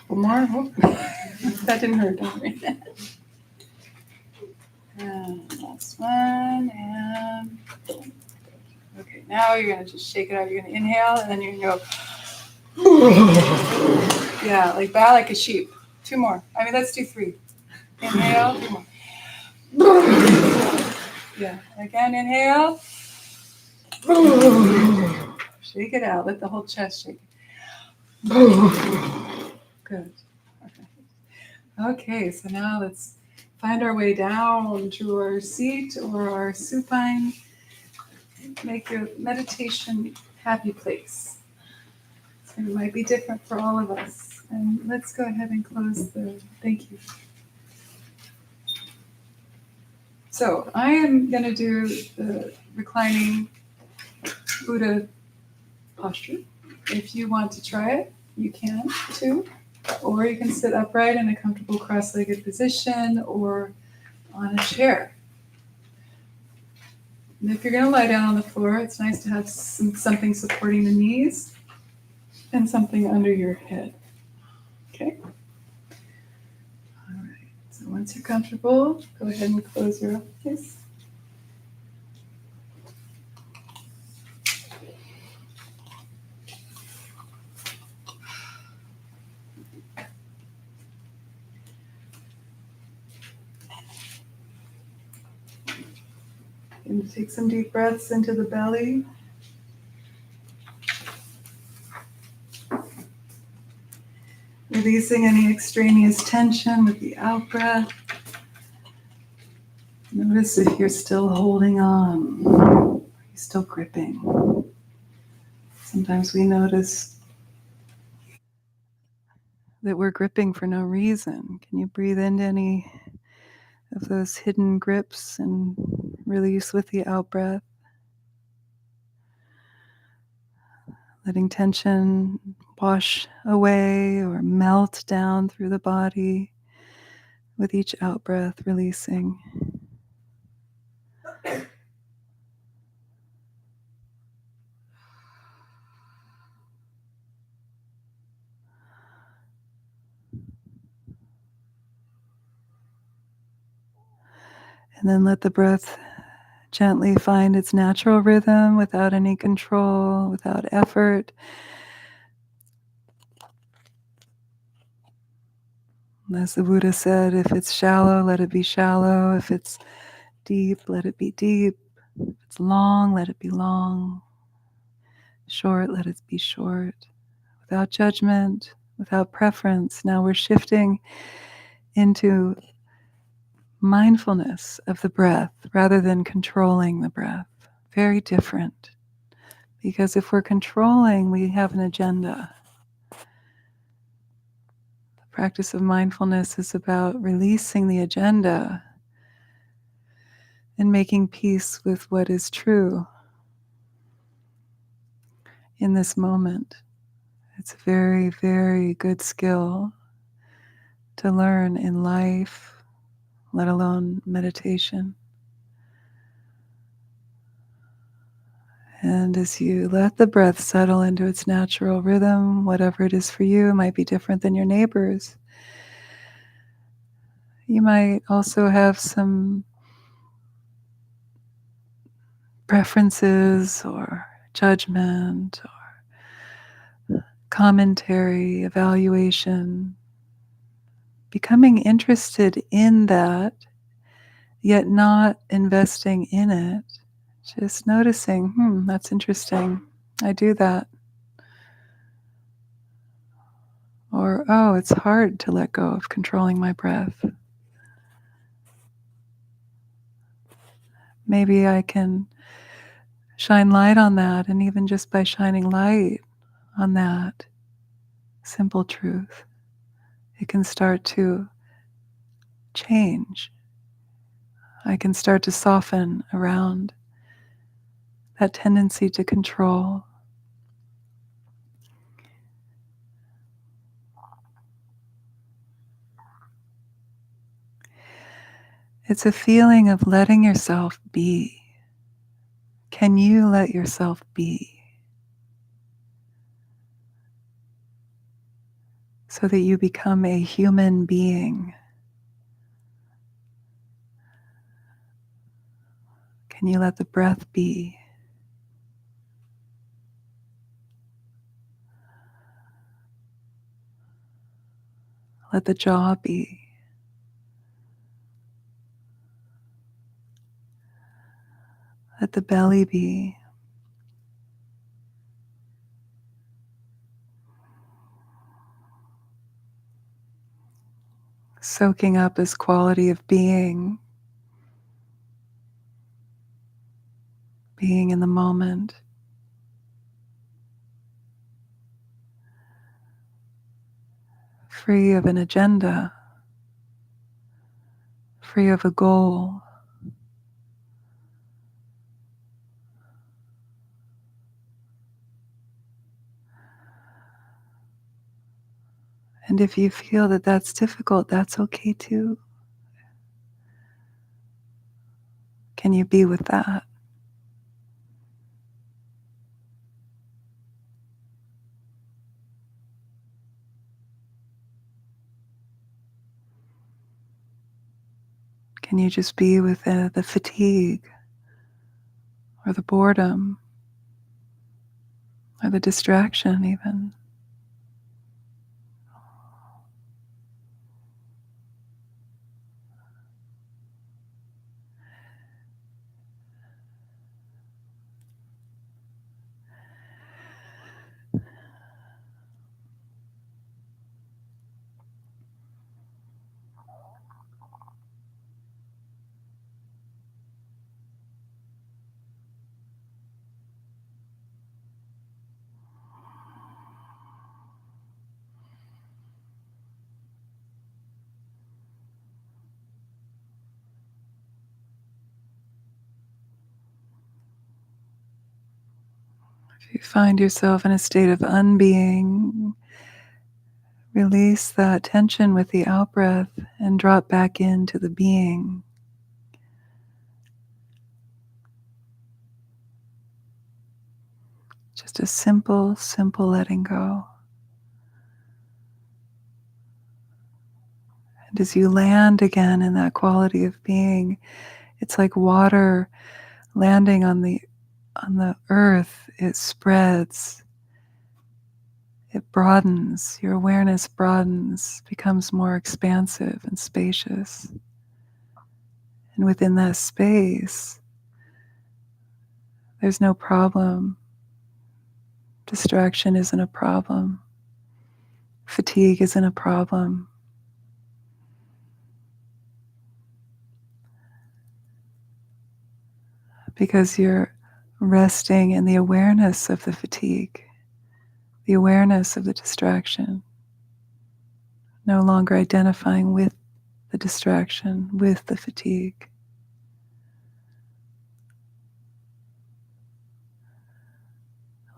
[SPEAKER 2] One more. Oh. That didn't hurt, don't worry. And last one. And okay, now you're going to just shake it out. You're going to inhale and then you're going to go. Yeah, like bow like a sheep. 2 more. I mean, let's do 3. Inhale. 2 more. Yeah. Again, inhale. Shake it out. Let the whole chest shake. Good. Okay, so now let's find our way down to our seat or our supine. Make your meditation happy place. So it might be different for all of us. And let's go ahead and close the thank you. So I am going to do the reclining Buddha posture. If you want to try it, you can too. Or you can sit upright in a comfortable cross-legged position or on a chair. And if you're going to lie down on the floor, it's nice to have something supporting the knees and something under your head. Okay? All right. So once you're comfortable, go ahead and close your eyes. And take some deep breaths into the belly. Releasing any extraneous tension with the out breath. Notice if you're still holding on. Are you still gripping? Sometimes we notice that we're gripping for no reason. Can you breathe into any of those hidden grips and release with the out breath? Letting tension wash away or melt down through the body with each out breath, releasing. And then let the breath gently find its natural rhythm without any control, without effort. As the Buddha said, if it's shallow, let it be shallow. If it's deep, let it be deep. If it's long, let it be long. Short, let it be short. Without judgment, without preference. Now we're shifting into mindfulness of the breath rather than controlling the breath. Very different. Because if we're controlling, we have an agenda. The practice of mindfulness is about releasing the agenda and making peace with what is true in this moment. It's a very, very good skill to learn in life, let alone meditation. And as you let the breath settle into its natural rhythm, whatever it is for you, it might be different than your neighbors. You might also have some preferences or judgment or commentary, evaluation. Becoming interested in that, yet not investing in it. Just noticing, that's interesting. I do that. Or, oh, it's hard to let go of controlling my breath. Maybe I can shine light on that, and even just by shining light on that simple truth, it can start to change I can start to soften around that tendency to control. It's a feeling of letting yourself be. Can you let yourself be? So that you become a human being. Can you let the breath be? Let the jaw be. Let the belly be. Soaking up this quality of being in the moment. Free of an agenda, free of a goal. And if you feel that that's difficult, that's okay too. Can you be with that? Can you just be with the fatigue or the boredom or the distraction even? If you find yourself in a state of unbeing, release that tension with the out-breath and drop back into the being. Just a simple, simple letting go. And as you land again in that quality of being, it's like water landing on the earth. It spreads. It broadens. Your awareness broadens, becomes more expansive and spacious. And within that space, there's no problem. Distraction isn't a problem. Fatigue isn't a problem. Because you're resting in the awareness of the fatigue, the awareness of the distraction, no longer identifying with the distraction, with the fatigue.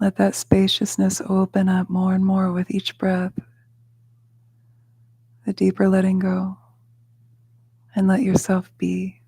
[SPEAKER 2] Let that spaciousness open up more and more with each breath, the deeper letting go, and let yourself be.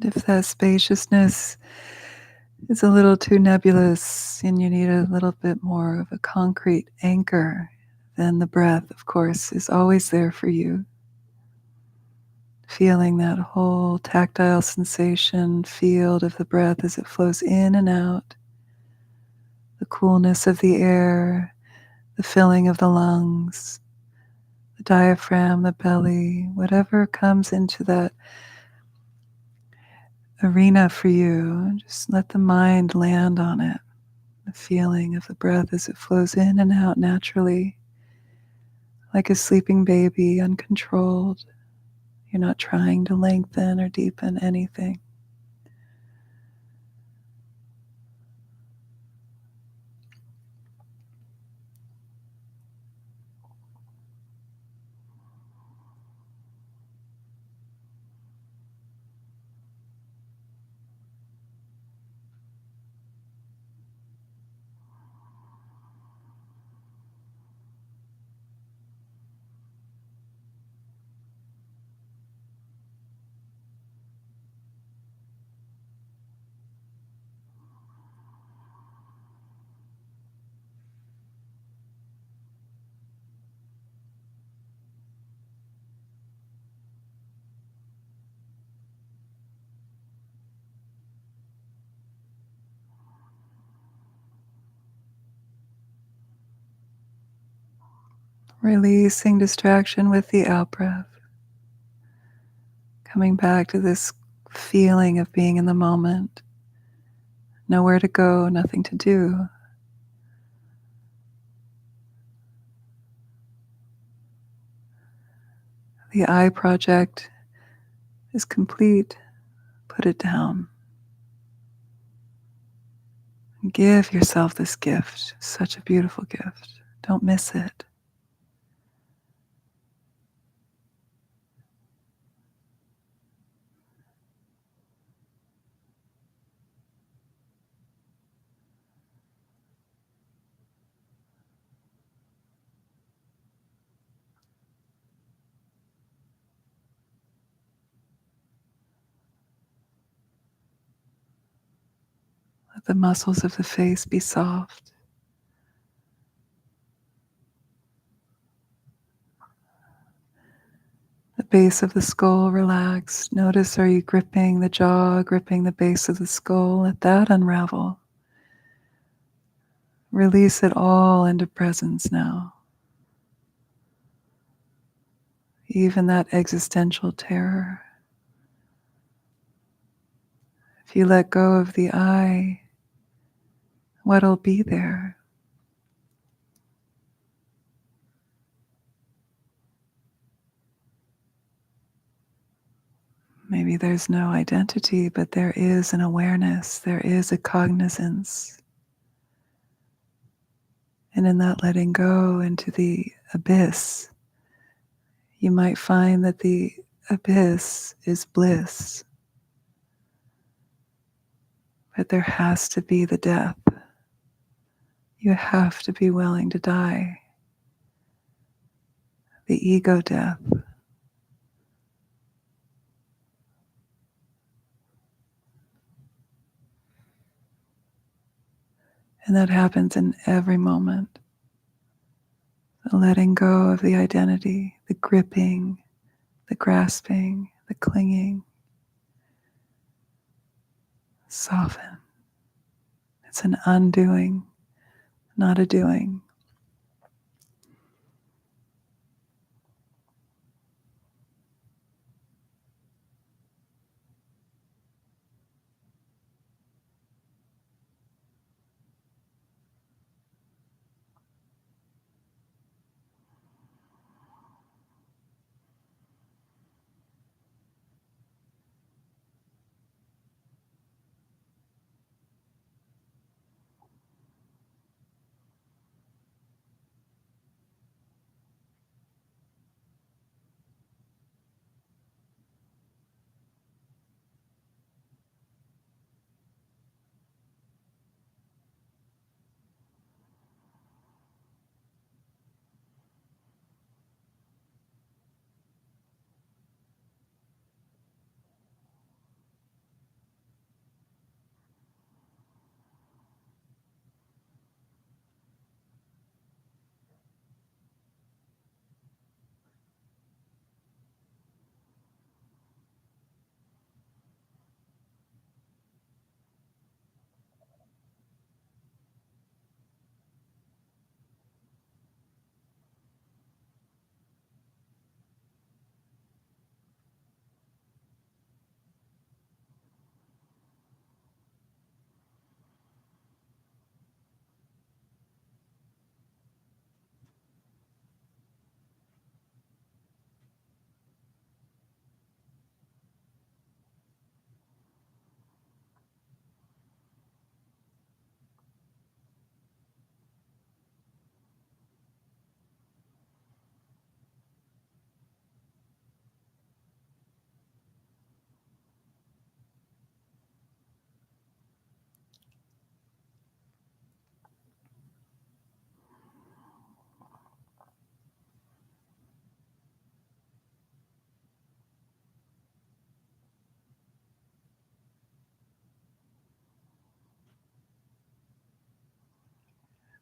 [SPEAKER 2] And if that spaciousness is a little too nebulous and you need a little bit more of a concrete anchor, then the breath, of course, is always there for you. Feeling that whole tactile sensation field of the breath as it flows in and out, the coolness of the air, the filling of the lungs, the diaphragm, the belly, whatever comes into that arena for you, just let the mind land on it. The feeling of the breath as it flows in and out naturally, like a sleeping baby, uncontrolled. You're not trying to lengthen or deepen anything. Releasing distraction with the out breath. Coming back to this feeling of being in the moment. Nowhere to go, nothing to do. The eye project is complete. Put it down. And give yourself this gift. Such a beautiful gift. Don't miss it. Let the muscles of the face be soft. The base of the skull relaxed. Notice, are you gripping the jaw, gripping the base of the skull? Let that unravel. Release it all into presence now. Even that existential terror. If you let go of the I, what'll be there? Maybe there's no identity, but there is an awareness, there is a cognizance. And in that letting go into the abyss, you might find that the abyss is bliss. But there has to be the death. You have to be willing to die. The ego death. And that happens in every moment. The letting go of the identity, the gripping, the grasping, the clinging. Soften. It's an undoing, not a doing.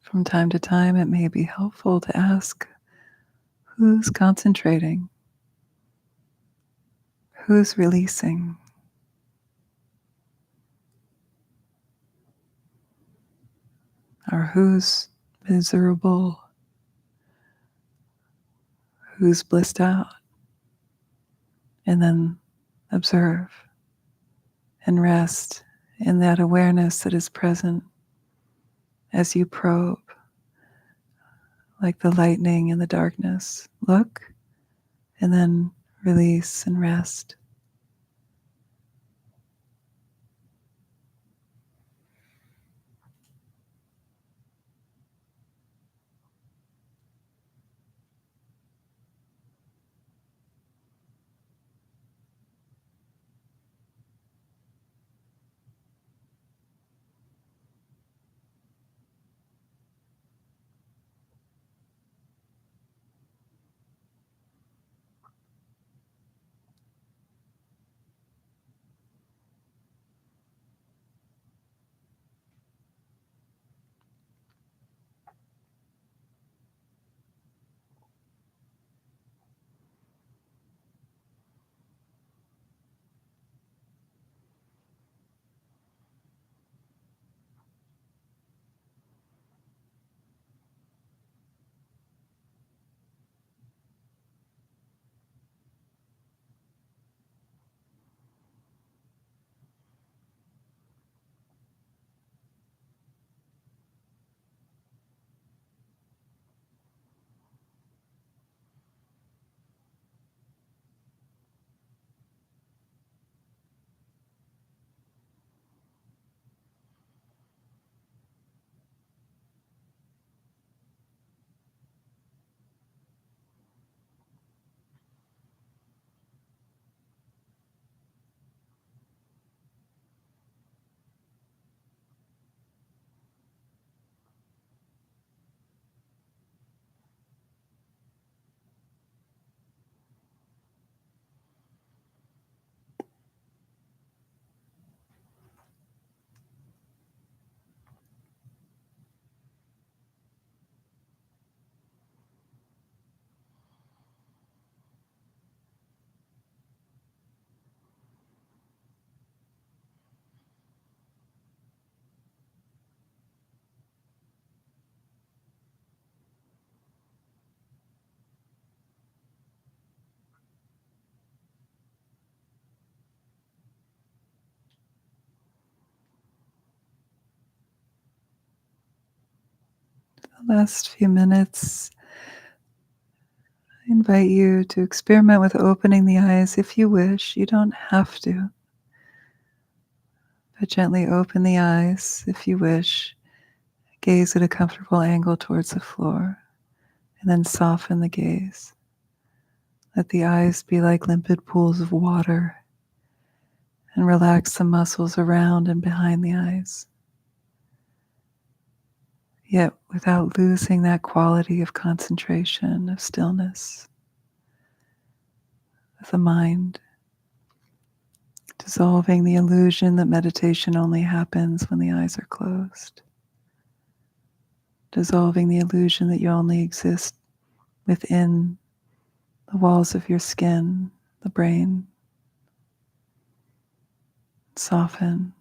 [SPEAKER 2] From time to time, it may be helpful to ask, who's concentrating? Who's releasing? Or who's miserable? Who's blissed out? And then observe and rest in that awareness that is present as you probe, like the lightning in the darkness. Look and then release and rest. The last few minutes, I invite you to experiment with opening the eyes if you wish. You don't have to, but gently open the eyes if you wish. Gaze at a comfortable angle towards the floor, and then soften the gaze. Let the eyes be like limpid pools of water, and relax the muscles around and behind the eyes, yet without losing that quality of concentration, of stillness, of the mind, dissolving the illusion that meditation only happens when the eyes are closed, dissolving the illusion that you only exist within the walls of your skin, the brain. Soften,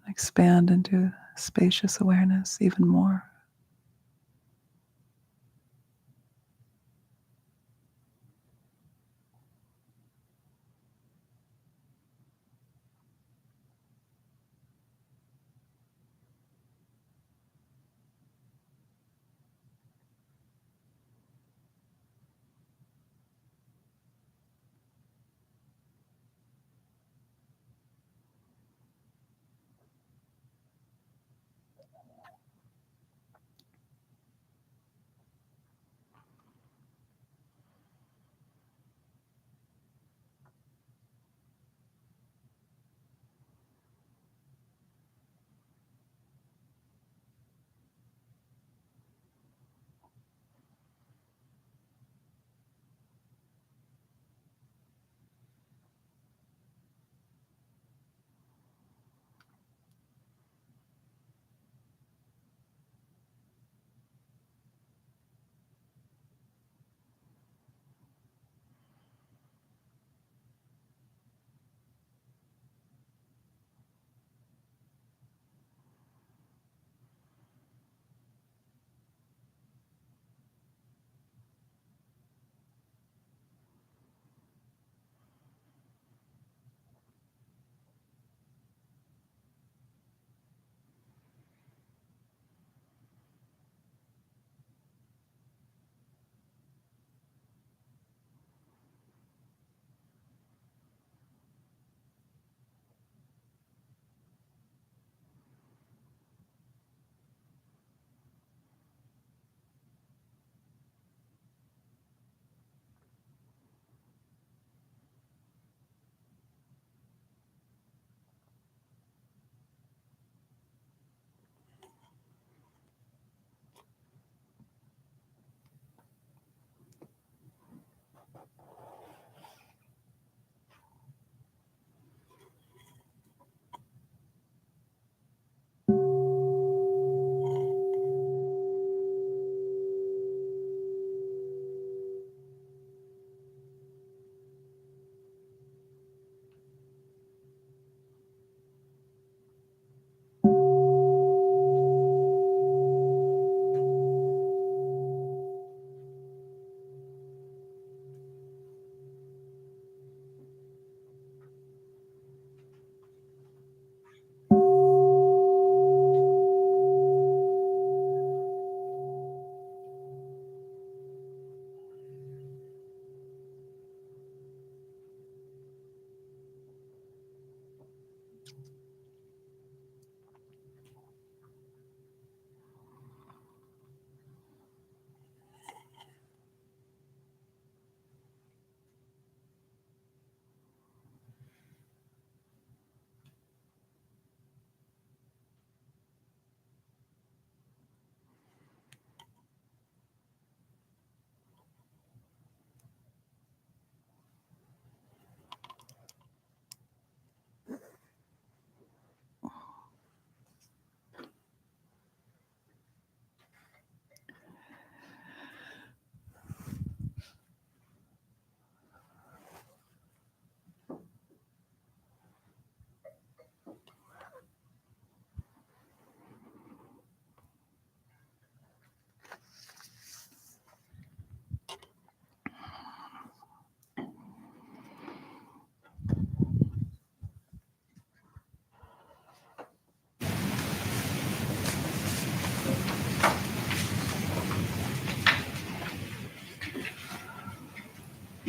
[SPEAKER 2] expand into spacious awareness even more.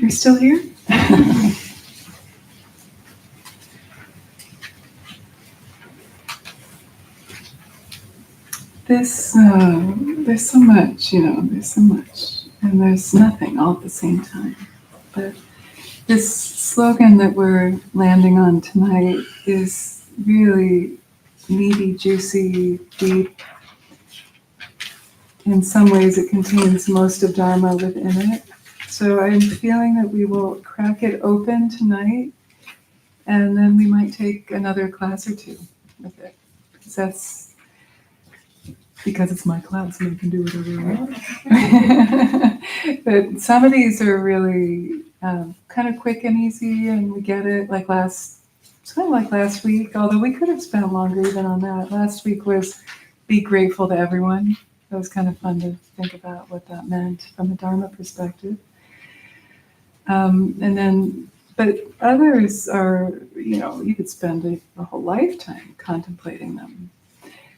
[SPEAKER 2] You're still here? There's so much, there's so much, and there's nothing all at the same time. But this slogan that we're landing on tonight is really meaty, juicy, deep. In some ways, it contains most of Dharma within it. So I'm feeling that we will crack it open tonight, and then we might take another class or two with it. Because it's my class and I can do whatever I want. But some of these are really kind of quick and easy, and we get it. It's kind of like last week, although we could have spent longer even on that. Last week was be grateful to everyone. It was kind of fun to think about what that meant from a Dharma perspective. But others are, you could spend a whole lifetime contemplating them.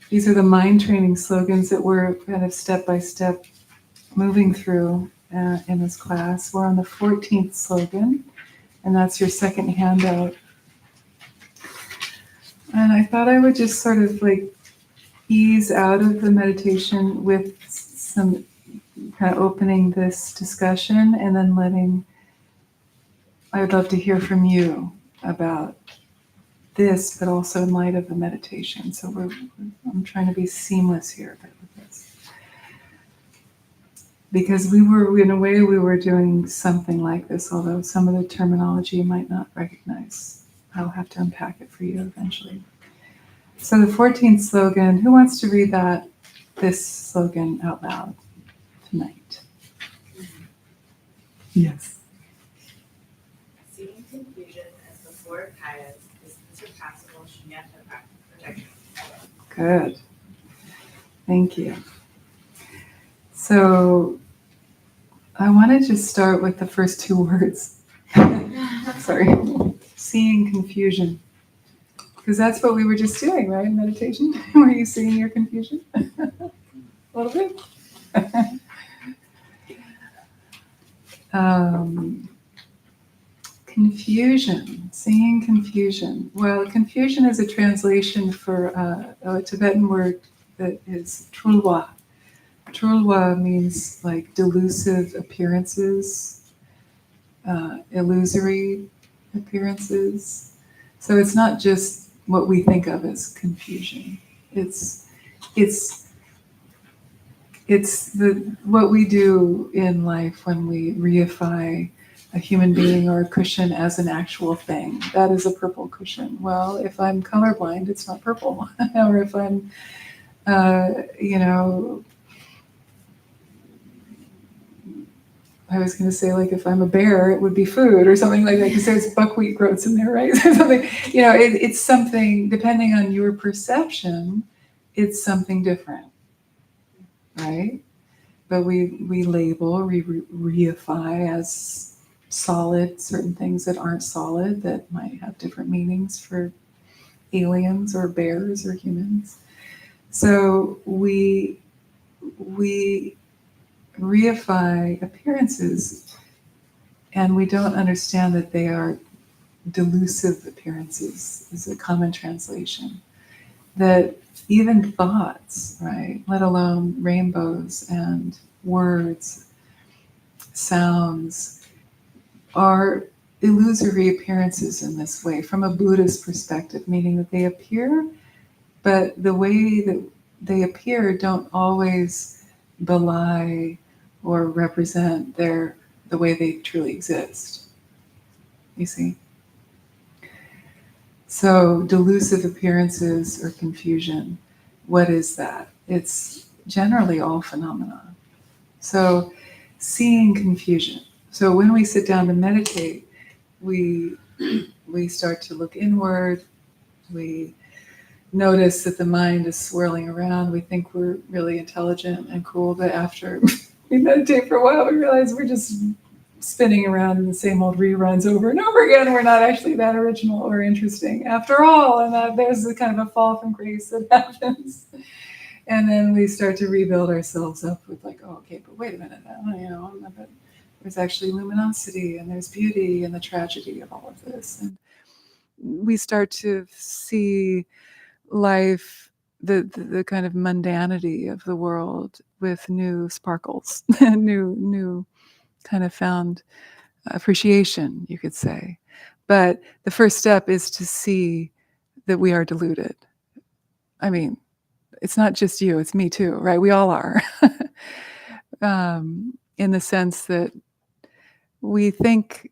[SPEAKER 2] These are the mind training slogans that we're kind of step by step moving through in this class. We're on the 14th slogan, and that's your second handout. And I thought I would just sort of ease out of the meditation with some kind of opening this discussion, and then I would love to hear from you about this, but also in light of the meditation. So I'm trying to be seamless here with this. Because in a way, we were doing something like this, although some of the terminology you might not recognize. I'll have to unpack it for you eventually. So the 14th slogan, who wants to read this slogan out loud tonight? Yes.
[SPEAKER 4] Seeing confusion as the four kayas is unsurpassable shunyata protection.
[SPEAKER 2] Good. Thank you. So I want to just start with the first two words. Sorry. Seeing confusion. Because that's what we were just doing, right? In meditation. Were you seeing your confusion? A little bit? Confusion, seeing confusion. Well, confusion is a translation for a Tibetan word that is trulwa. Trulwa means delusive appearances, illusory appearances. So it's not just what we think of as confusion. It's what we do in life when we reify a human being or a cushion as an actual thing. That is a purple cushion. Well, if I'm colorblind, it's not purple. Or if I'm, I was going to say, if I'm a bear, it would be food or something like that, because there's buckwheat grows in there, right? Something, it's something, depending on your perception, it's something different, right? But we label, reify as solid certain things that aren't solid, that might have different meanings for aliens or bears or humans. So we reify appearances, and we don't understand that they are delusive appearances, is a common translation. That even thoughts, right, let alone rainbows and words, sounds, are illusory appearances in this way from a Buddhist perspective, meaning that they appear, but the way that they appear don't always belie or represent the way they truly exist. You see? So delusive appearances or confusion, what is that? It's generally all phenomena. So seeing confusion. So when we sit down to meditate, we start to look inward. We notice that the mind is swirling around. We think we're really intelligent and cool, but after we meditate for a while, we realize we're just spinning around in the same old reruns over and over again. We're not actually that original or interesting after all. And that there's a kind of a fall from grace that happens. And then we start to rebuild ourselves up with oh, okay, but wait a minute, I'm a bit There's actually luminosity, and there's beauty and the tragedy of all of this. And we start to see life, the kind of mundanity of the world with new sparkles, new kind of found appreciation, you could say. But the first step is to see that we are deluded. I mean, it's not just you, it's me too, right? We all are. In the sense that we think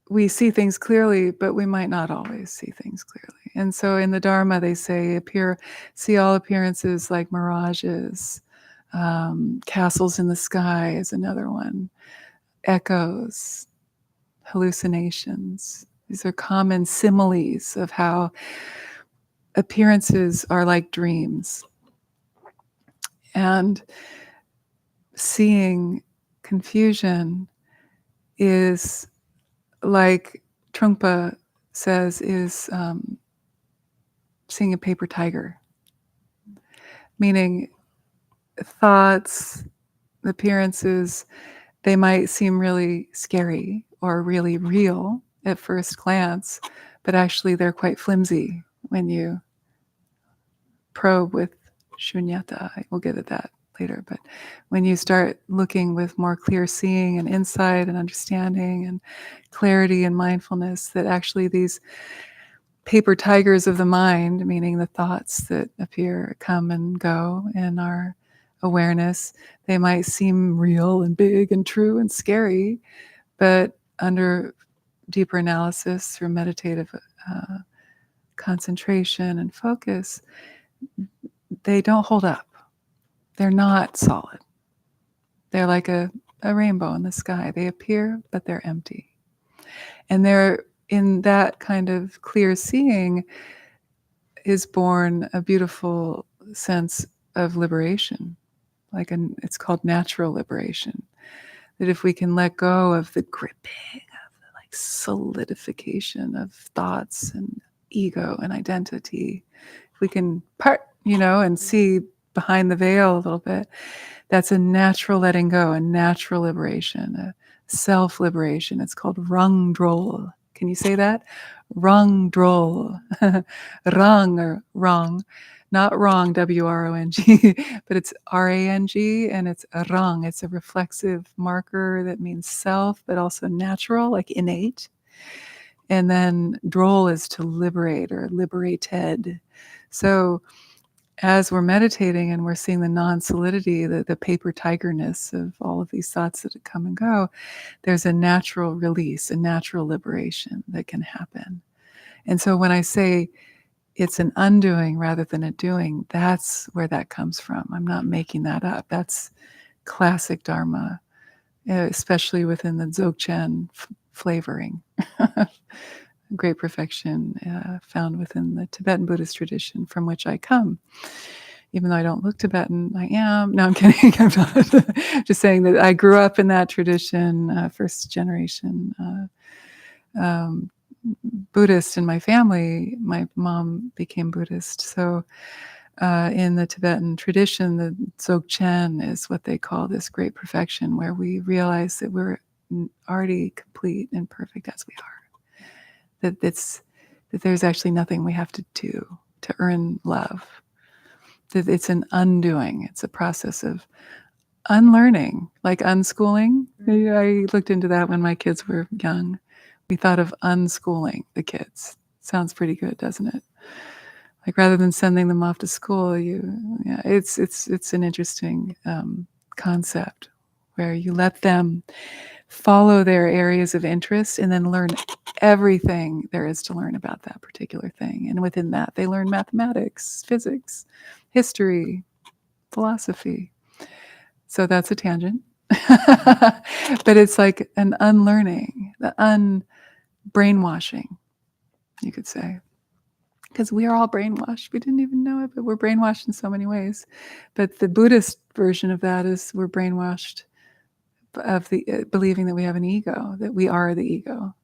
[SPEAKER 2] we see things clearly, but we might not always see things clearly. And so in the Dharma, they say, see all appearances like mirages. Castles in the sky is another one. Echoes, hallucinations. These are common similes of how appearances are like dreams. And seeing confusion is, like Trungpa says, is seeing a paper tiger. Meaning thoughts, appearances, they might seem really scary or really real at first glance, but actually they're quite flimsy when you probe with shunyata. We'll get at that later, but when you start looking with more clear seeing and insight and understanding and clarity and mindfulness, that actually these paper tigers of the mind, meaning the thoughts that appear, come and go in our awareness, they might seem real and big and true and scary, but under deeper analysis through meditative concentration and focus, they don't hold up. They're not solid. They're like a rainbow in the sky. They appear, but they're empty. And they're in that kind of clear seeing is born a beautiful sense of liberation. It's called natural liberation. That if we can let go of the gripping of the solidification of thoughts and ego and identity, if we can part, and see behind the veil a little bit, that's a natural letting go, a natural liberation, a self-liberation. It's called rangdrol. Can you say that? Rangdrol. Rang, or wrong. Not wrong, W-R-O-N-G, but it's R-A-N-G, and it's a rang. It's a reflexive marker that means self, but also natural, like innate. And then droll is to liberate or liberated. So as we're meditating and we're seeing the non-solidity, the paper tigerness of all of these thoughts that come and go, there's a natural release, a natural liberation that can happen. And so when I say it's an undoing rather than a doing, that's where that comes from. I'm not making that up. That's classic Dharma, especially within the Dzogchen flavoring. Great perfection found within the Tibetan Buddhist tradition from which I come. Even though I don't look Tibetan, I am. No, I'm kidding. I'm not. Just saying that I grew up in that tradition, first generation Buddhist in my family. My mom became Buddhist. So in the Tibetan tradition, the Dzogchen is what they call this great perfection, where we realize that we're already complete and perfect as we are. That there's actually nothing we have to do to earn love. That it's an undoing. It's a process of unlearning, like unschooling. I looked into that when my kids were young. We thought of unschooling the kids. Sounds pretty good, doesn't it? Like rather than sending them off to school, it's an interesting concept where you let them follow their areas of interest and then learn everything there is to learn about that particular thing. And within that, they learn mathematics, physics, history, philosophy. So that's a tangent. But it's like an unlearning, the unbrainwashing, you could say. Because we are all brainwashed. We didn't even know it, but we're brainwashed in so many ways. But the Buddhist version of that is we're brainwashed of the believing that we have an ego, that we are the ego.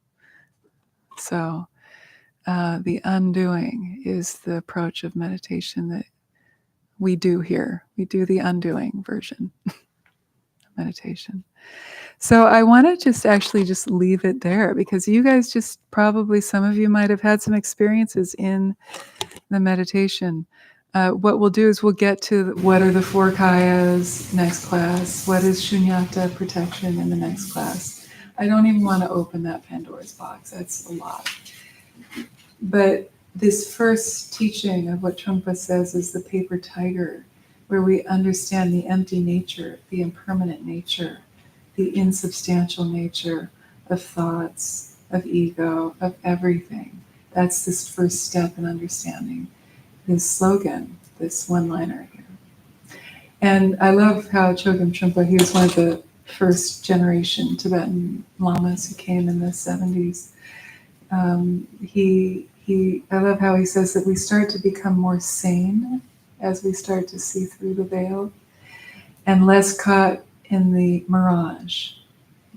[SPEAKER 2] So the undoing is the approach of meditation that we do here. We do the undoing version. meditation. So I want to just leave it there, because you guys just probably, some of you might have had some experiences in the meditation. What we'll do is we'll get to what are the four kayas next class, what is shunyata, protection, in the next class. I don't even want to open that Pandora's box. That's a lot. But this first teaching of what Trungpa says is the paper tiger, where we understand the empty nature, the impermanent nature, the insubstantial nature of thoughts, of ego, of everything. That's this first step in understanding this slogan, this one-liner here. And I love how Chogyam Trungpa, he was one of the first generation Tibetan lamas who came in the 70s. I love how he says that we start to become more sane as we start to see through the veil, and less caught in the mirage,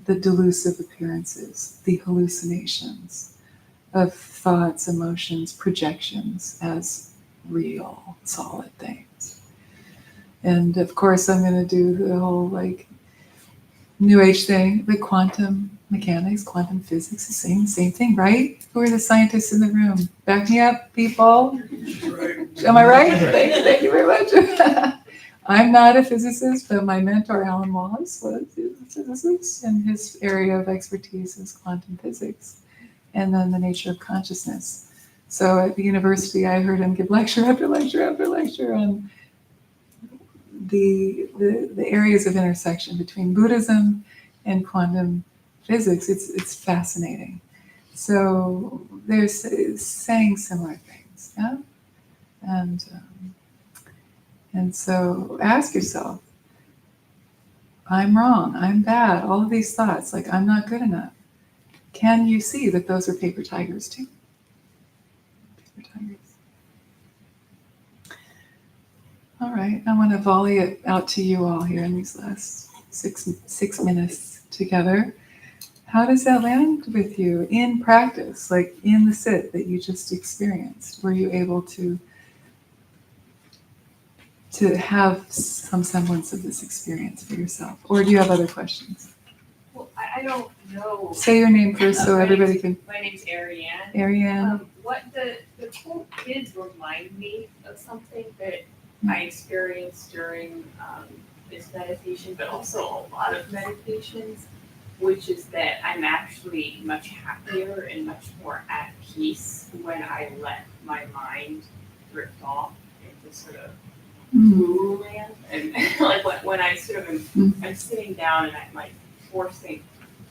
[SPEAKER 2] the delusive appearances, the hallucinations of thoughts, emotions, projections as real, solid things. And of course, I'm going to do the whole New Age thing, the quantum mechanics, quantum physics, the same thing, right? Who are the scientists in the room? Back me up, people. Am I right? Thank you very much. I'm not a physicist, but my mentor, Alan Wallace, was a physicist, and his area of expertise is quantum physics, and then the nature of consciousness. So at the university, I heard him give lecture after lecture after lecture on the areas of intersection between Buddhism and quantum physics. It's fascinating. So they're saying similar things, yeah? And so ask yourself, I'm wrong, I'm bad, all of these thoughts, like I'm not good enough. Can you see that those are paper tigers too? Paper tigers. All right, I want to volley it out to you all here in these last six minutes together. How does that land with you in practice, like in the sit that you just experienced? Were you able to have some semblance of this experience for yourself? Or do you have other questions?
[SPEAKER 4] Well, I don't know.
[SPEAKER 2] Say your name first so everybody can.
[SPEAKER 4] My name's Ariane.
[SPEAKER 2] Ariane.
[SPEAKER 4] What the quote did remind me of something that I experienced during this meditation, but also a lot of meditations, which is that I'm actually much happier and much more at peace when I let my mind drift off into sort of Guru land. And like when I sort of I'm sitting down and I'm like forcing,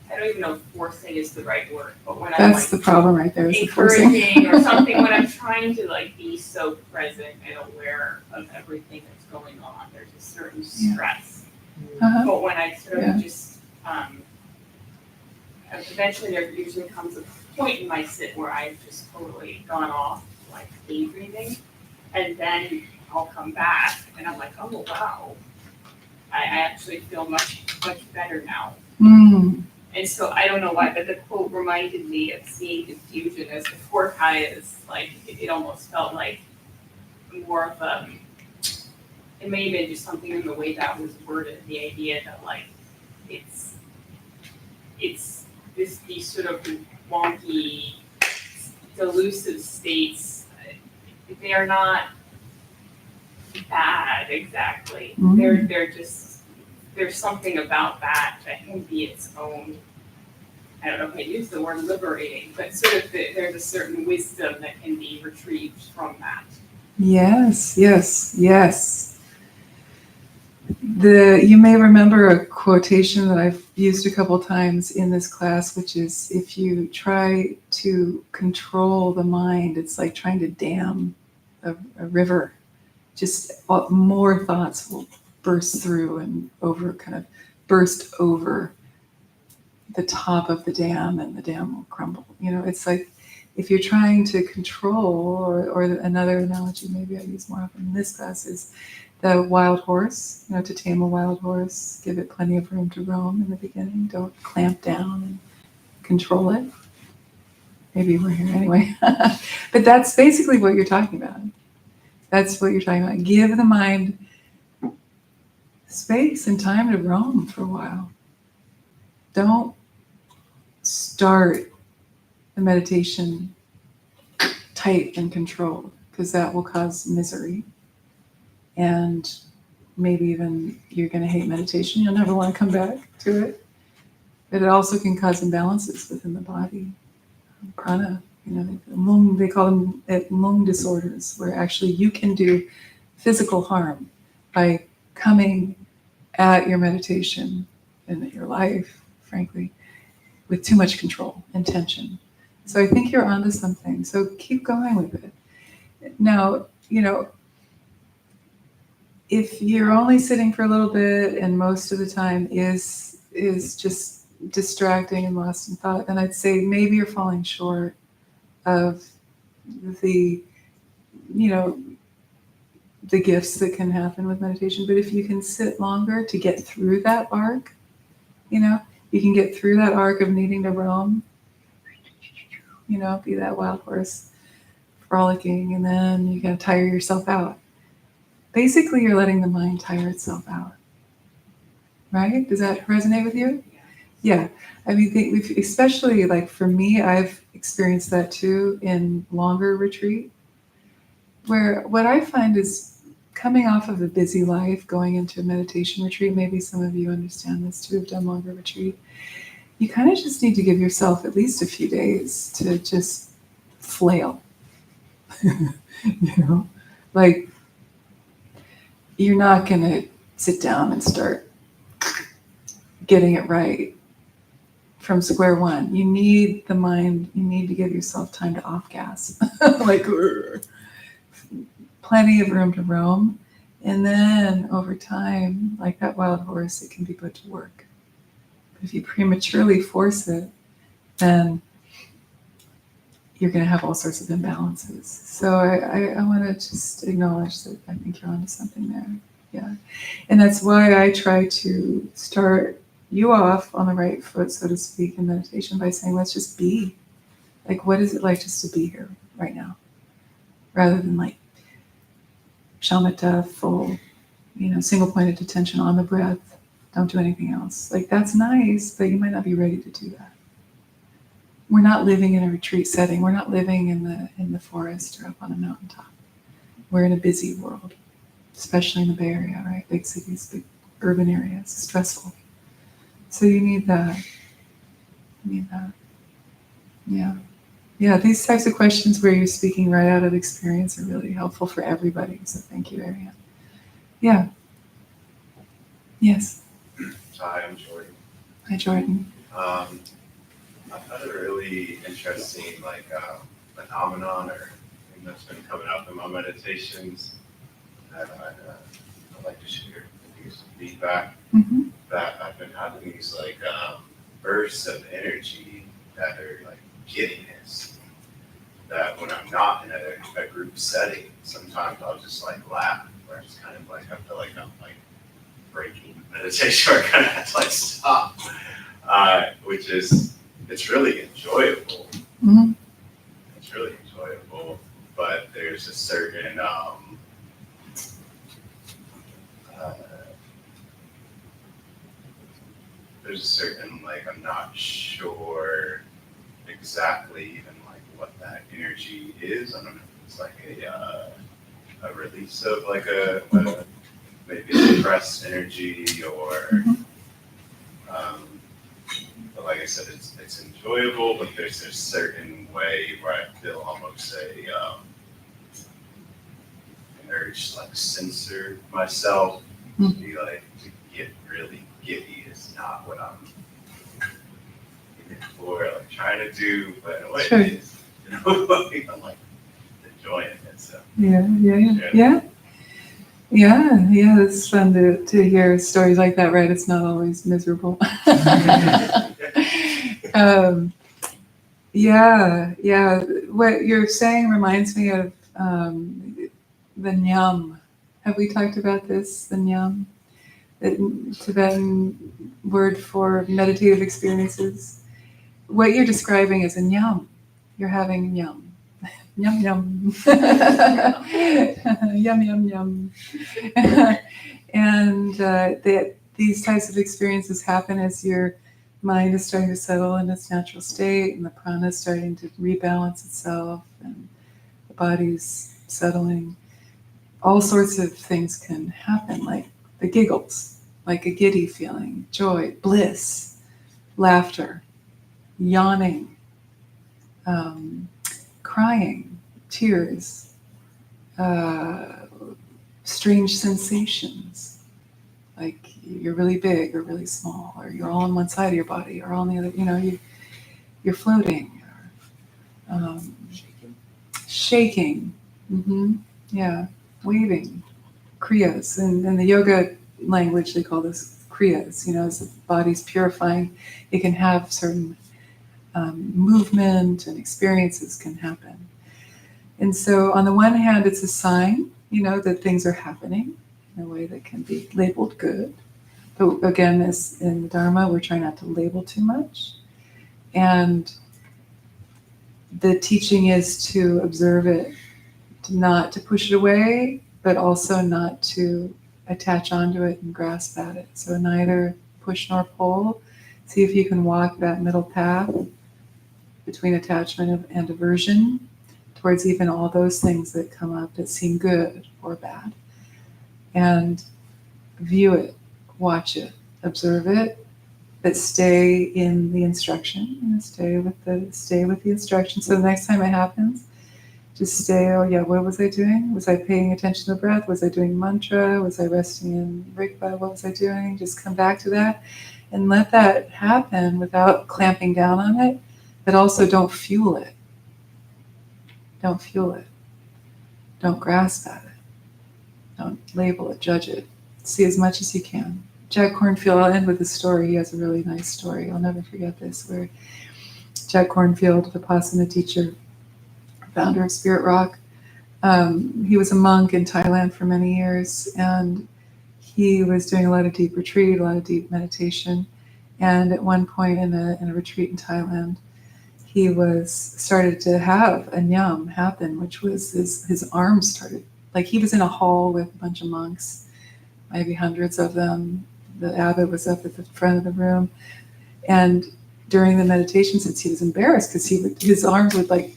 [SPEAKER 4] I don't even know if forcing is the right word, but when I'm
[SPEAKER 2] That's the problem right there, is the
[SPEAKER 4] encouraging or something, when I'm trying to be so present and aware of everything that's going on, there's a certain stress.
[SPEAKER 2] Uh-huh.
[SPEAKER 4] But when I sort of just eventually there usually comes a point in my sit where I've just totally gone off, like daydreaming, and then I'll come back and I'm like, oh wow, I actually feel much better now. And so I don't know why, but the quote reminded me of seeing confusion as the four kayas. Like it almost felt like more of it may have been just something in the way that was worded, the idea that it's these sort of wonky, delusive states. They are not bad exactly. They're just, there's something about that can be its own, I don't know if I use the word liberating, but sort of there's a certain wisdom that can be retrieved from that. Yes.
[SPEAKER 2] You may remember a quotation that I've used a couple times in this class, which is, if you try to control the mind, it's like trying to dam a river. Just more thoughts will burst through and burst over the top of the dam, and the dam will crumble. It's like if you're trying to control, or another analogy maybe I use more often in this class is the wild horse. To tame a wild horse, give it plenty of room to roam in the beginning. Don't clamp down and control it. Maybe we're here anyway. But that's basically what you're talking about. That's what you're talking about. Give the mind space and time to roam for a while. Don't start the meditation tight and controlled, because that will cause misery. And maybe even you're going to hate meditation. You'll never want to come back to it. But it also can cause imbalances within the body. Prana, they call them lung disorders, where actually you can do physical harm by coming at your meditation and your life, frankly, with too much control and tension. So I think you're onto something. So keep going with it. Now, if you're only sitting for a little bit and most of the time is just distracting and lost in thought, then I'd say maybe you're falling short of the gifts that can happen with meditation. But if you can sit longer to get through that arc, you can get through that arc of needing to roam, be that wild horse frolicking, and then you gotta tire yourself out. Basically, you're letting the mind tire itself out. Right? Does that resonate with you? Yeah. I mean, especially like for me, I've experienced that too in longer retreat, where what I find is coming off of a busy life, going into a meditation retreat, maybe some of you understand this too, have done longer retreat. You kind of just need to give yourself at least a few days to just flail. Like you're not going to sit down and start getting it right from square one. You need the mind, you need to give yourself time to off gas. Like plenty of room to roam. And then over time, like that wild horse, it can be put to work. But if you prematurely force it, then you're going to have all sorts of imbalances. So I want to just acknowledge that I think you're onto something there. Yeah. And that's why I try to start you off on the right foot, so to speak, in meditation by saying, let's just be. Like, what is it like just to be here right now? Rather than like shamatha, full, single pointed attention on the breath. Don't do anything else. Like, that's nice, but you might not be ready to do that. We're not living in a retreat setting. We're not living in the forest or up on a mountaintop. We're in a busy world, especially in the Bay Area, right? Big cities, big urban areas, it's stressful. So you need that. Yeah. Yeah, these types of questions where you're speaking right out of experience are really helpful for everybody. So thank you, Ariane. Yeah. Yes.
[SPEAKER 5] Hi, I'm Jordan.
[SPEAKER 2] Hi, Jordan.
[SPEAKER 5] I found a really interesting phenomenon or thing that's been coming up in my meditations that I'd like to share with you some feedback.
[SPEAKER 2] Mm-hmm.
[SPEAKER 5] That I've been having these bursts of energy that are like giddiness. That when I'm not in a group setting, sometimes I'll just laugh, or I just kind of I feel like I'm breaking meditation, or I kind of have to stop, which is, it's really enjoyable.
[SPEAKER 2] Mm-hmm.
[SPEAKER 5] It's really enjoyable, but there's a certain I'm not sure exactly even what that energy is. I don't know if it's a release of a maybe suppressed energy or but like I said, it's enjoyable, but there's a certain way where I feel almost an urge to censor myself, to be to get really giddy is not what I'm for trying to do, but in a way
[SPEAKER 2] Sure.
[SPEAKER 5] it is. I'm enjoying it. So
[SPEAKER 2] Yeah. It's fun to hear stories like that, right? It's not always miserable. What you're saying reminds me of the nyam. Have we talked about this? The nyam, the Tibetan word for meditative experiences. What you're describing is a nyam. You're having nyam. Yum, yum. Yum, yum, yum. And these types of experiences happen as your mind is starting to settle in its natural state, and the prana is starting to rebalance itself, and the body's settling. All sorts of things can happen, like the giggles, like a giddy feeling, joy, bliss, laughter, yawning, crying, tears, strange sensations, like you're really big or really small, or you're all on one side of your body or on the other, you're floating, or shaking, yeah, waving, kriyas. And in the yoga language, they call this kriyas, as the body's purifying, it can have certain movement and experiences can happen. And so on the one hand, it's a sign, that things are happening in a way that can be labeled good. But again, as in the Dharma, we're trying not to label too much. And the teaching is to observe it, not to push it away, but also not to attach onto it and grasp at it. So neither push nor pull. See if you can walk that middle path between attachment and aversion towards even all those things that come up that seem good or bad. And view it, watch it, observe it, but stay in the instruction, stay with the instruction. So the next time it happens, just stay, oh yeah, what was I doing? Was I paying attention to the breath? Was I doing mantra? Was I resting in Rigpa? What was I doing? Just come back to that and let that happen without clamping down on it, but also don't fuel it. Don't fuel it. Don't grasp at it. Don't label it, judge it. See as much as you can. Jack Kornfield, I'll end with a story. He has a really nice story. I'll never forget this, where Jack Kornfield, the Vipassana teacher, founder of Spirit Rock, he was a monk in Thailand for many years, and he was doing a lot of deep retreat, a lot of deep meditation. And at one point in a retreat in Thailand, he started to have a nyam happen, which was his arms started, like he was in a hall with a bunch of monks, maybe hundreds of them. The abbot was up at the front of the room, and during the meditation, since he was embarrassed because his arms would like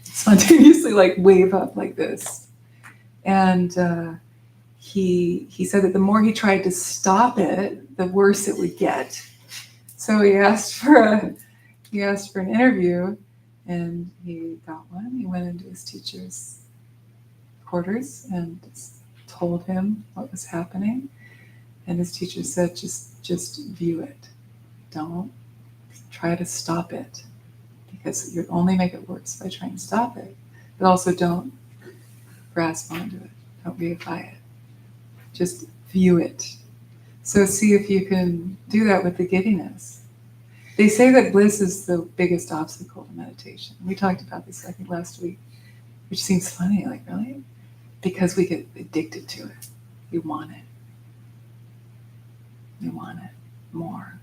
[SPEAKER 2] spontaneously like wave up like this, and he said that the more he tried to stop it, the worse it would get. So he asked for an interview, and he got one. He went into his teacher's quarters and told him what was happening. And his teacher said, just view it. Don't try to stop it, because you'll only make it worse by trying to stop it. But also don't grasp onto it. Don't reify it. Just view it. So see if you can do that with the giddiness. They say that bliss is the biggest obstacle to meditation. We talked about this, I think, last week, which seems funny, like, really? Because we get addicted to it. We want it. We want it more.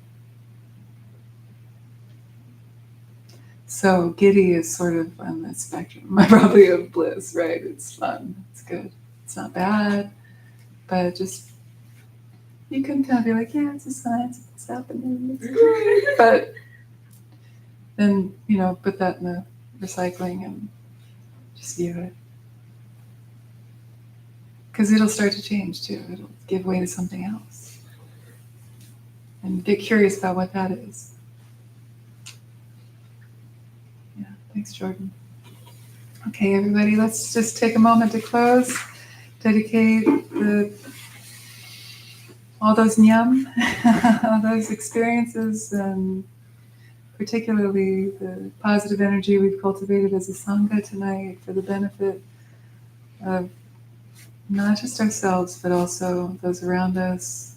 [SPEAKER 2] So giddy is sort of on the spectrum, probably, of bliss, right? It's fun. It's good. It's not bad. But just, you can kind of be like, yeah, it's a science. It's happening. It's great. But then, put that in the recycling and just view it. Because it'll start to change too. It'll give way to something else. And get curious about what that is. Yeah, thanks, Jordan. Okay, everybody, let's just take a moment to close. Dedicate all those nyam, all those experiences, and particularly the positive energy we've cultivated as a Sangha tonight for the benefit of not just ourselves, but also those around us,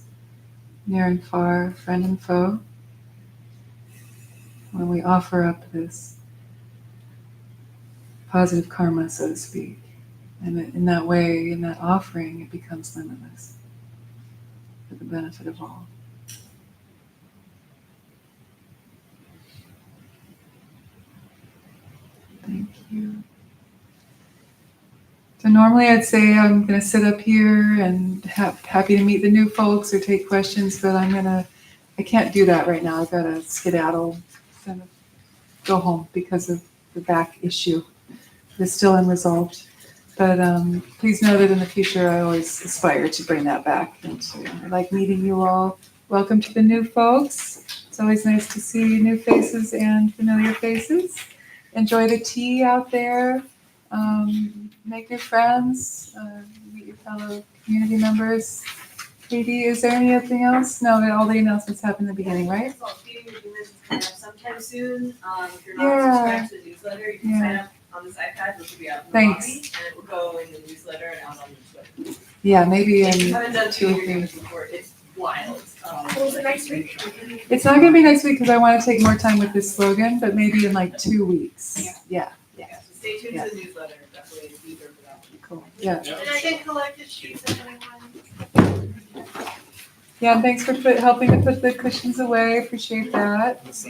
[SPEAKER 2] near and far, friend and foe. When we offer up this positive karma, so to speak, and in that way, in that offering, it becomes limitless for the benefit of all. Thank you. So normally I'd say I'm going to sit up here and happy to meet the new folks or take questions, but I can't do that right now. I've got to skedaddle and go home because of the back issue. It's still unresolved. But please know that in the future, I always aspire to bring that back. And I like meeting you all. Welcome to the new folks. It's always nice to see new faces and familiar faces. Enjoy the tea out there. Make new friends. Meet your fellow community members. Katie, is there anything else? No, all the announcements happen in the beginning, right?
[SPEAKER 6] So Feeding the Humans is coming up sometime soon. If you're
[SPEAKER 2] Yeah.
[SPEAKER 6] not subscribed to the newsletter, you can
[SPEAKER 2] Yeah.
[SPEAKER 6] sign up on this iPad, which will be out in the
[SPEAKER 2] Thanks.
[SPEAKER 6] lobby, and it will go in the newsletter and out on the Twitter.
[SPEAKER 2] Yeah, maybe
[SPEAKER 6] If you
[SPEAKER 2] in
[SPEAKER 6] haven't done
[SPEAKER 2] 2 or
[SPEAKER 6] Feeding Your
[SPEAKER 2] 3.
[SPEAKER 6] Humans before, it's wild.
[SPEAKER 7] Was it next week?
[SPEAKER 2] It's not going to be next week because I want to take more time with this slogan, but maybe in like 2 weeks. Yeah.
[SPEAKER 6] Yeah, so stay tuned to the newsletter, definitely be there for that one.
[SPEAKER 2] Cool. Yeah.
[SPEAKER 7] And I did collect the sheets if anyone.
[SPEAKER 2] Yeah, and thanks for helping to put the cushions away. Appreciate that.
[SPEAKER 6] Nice.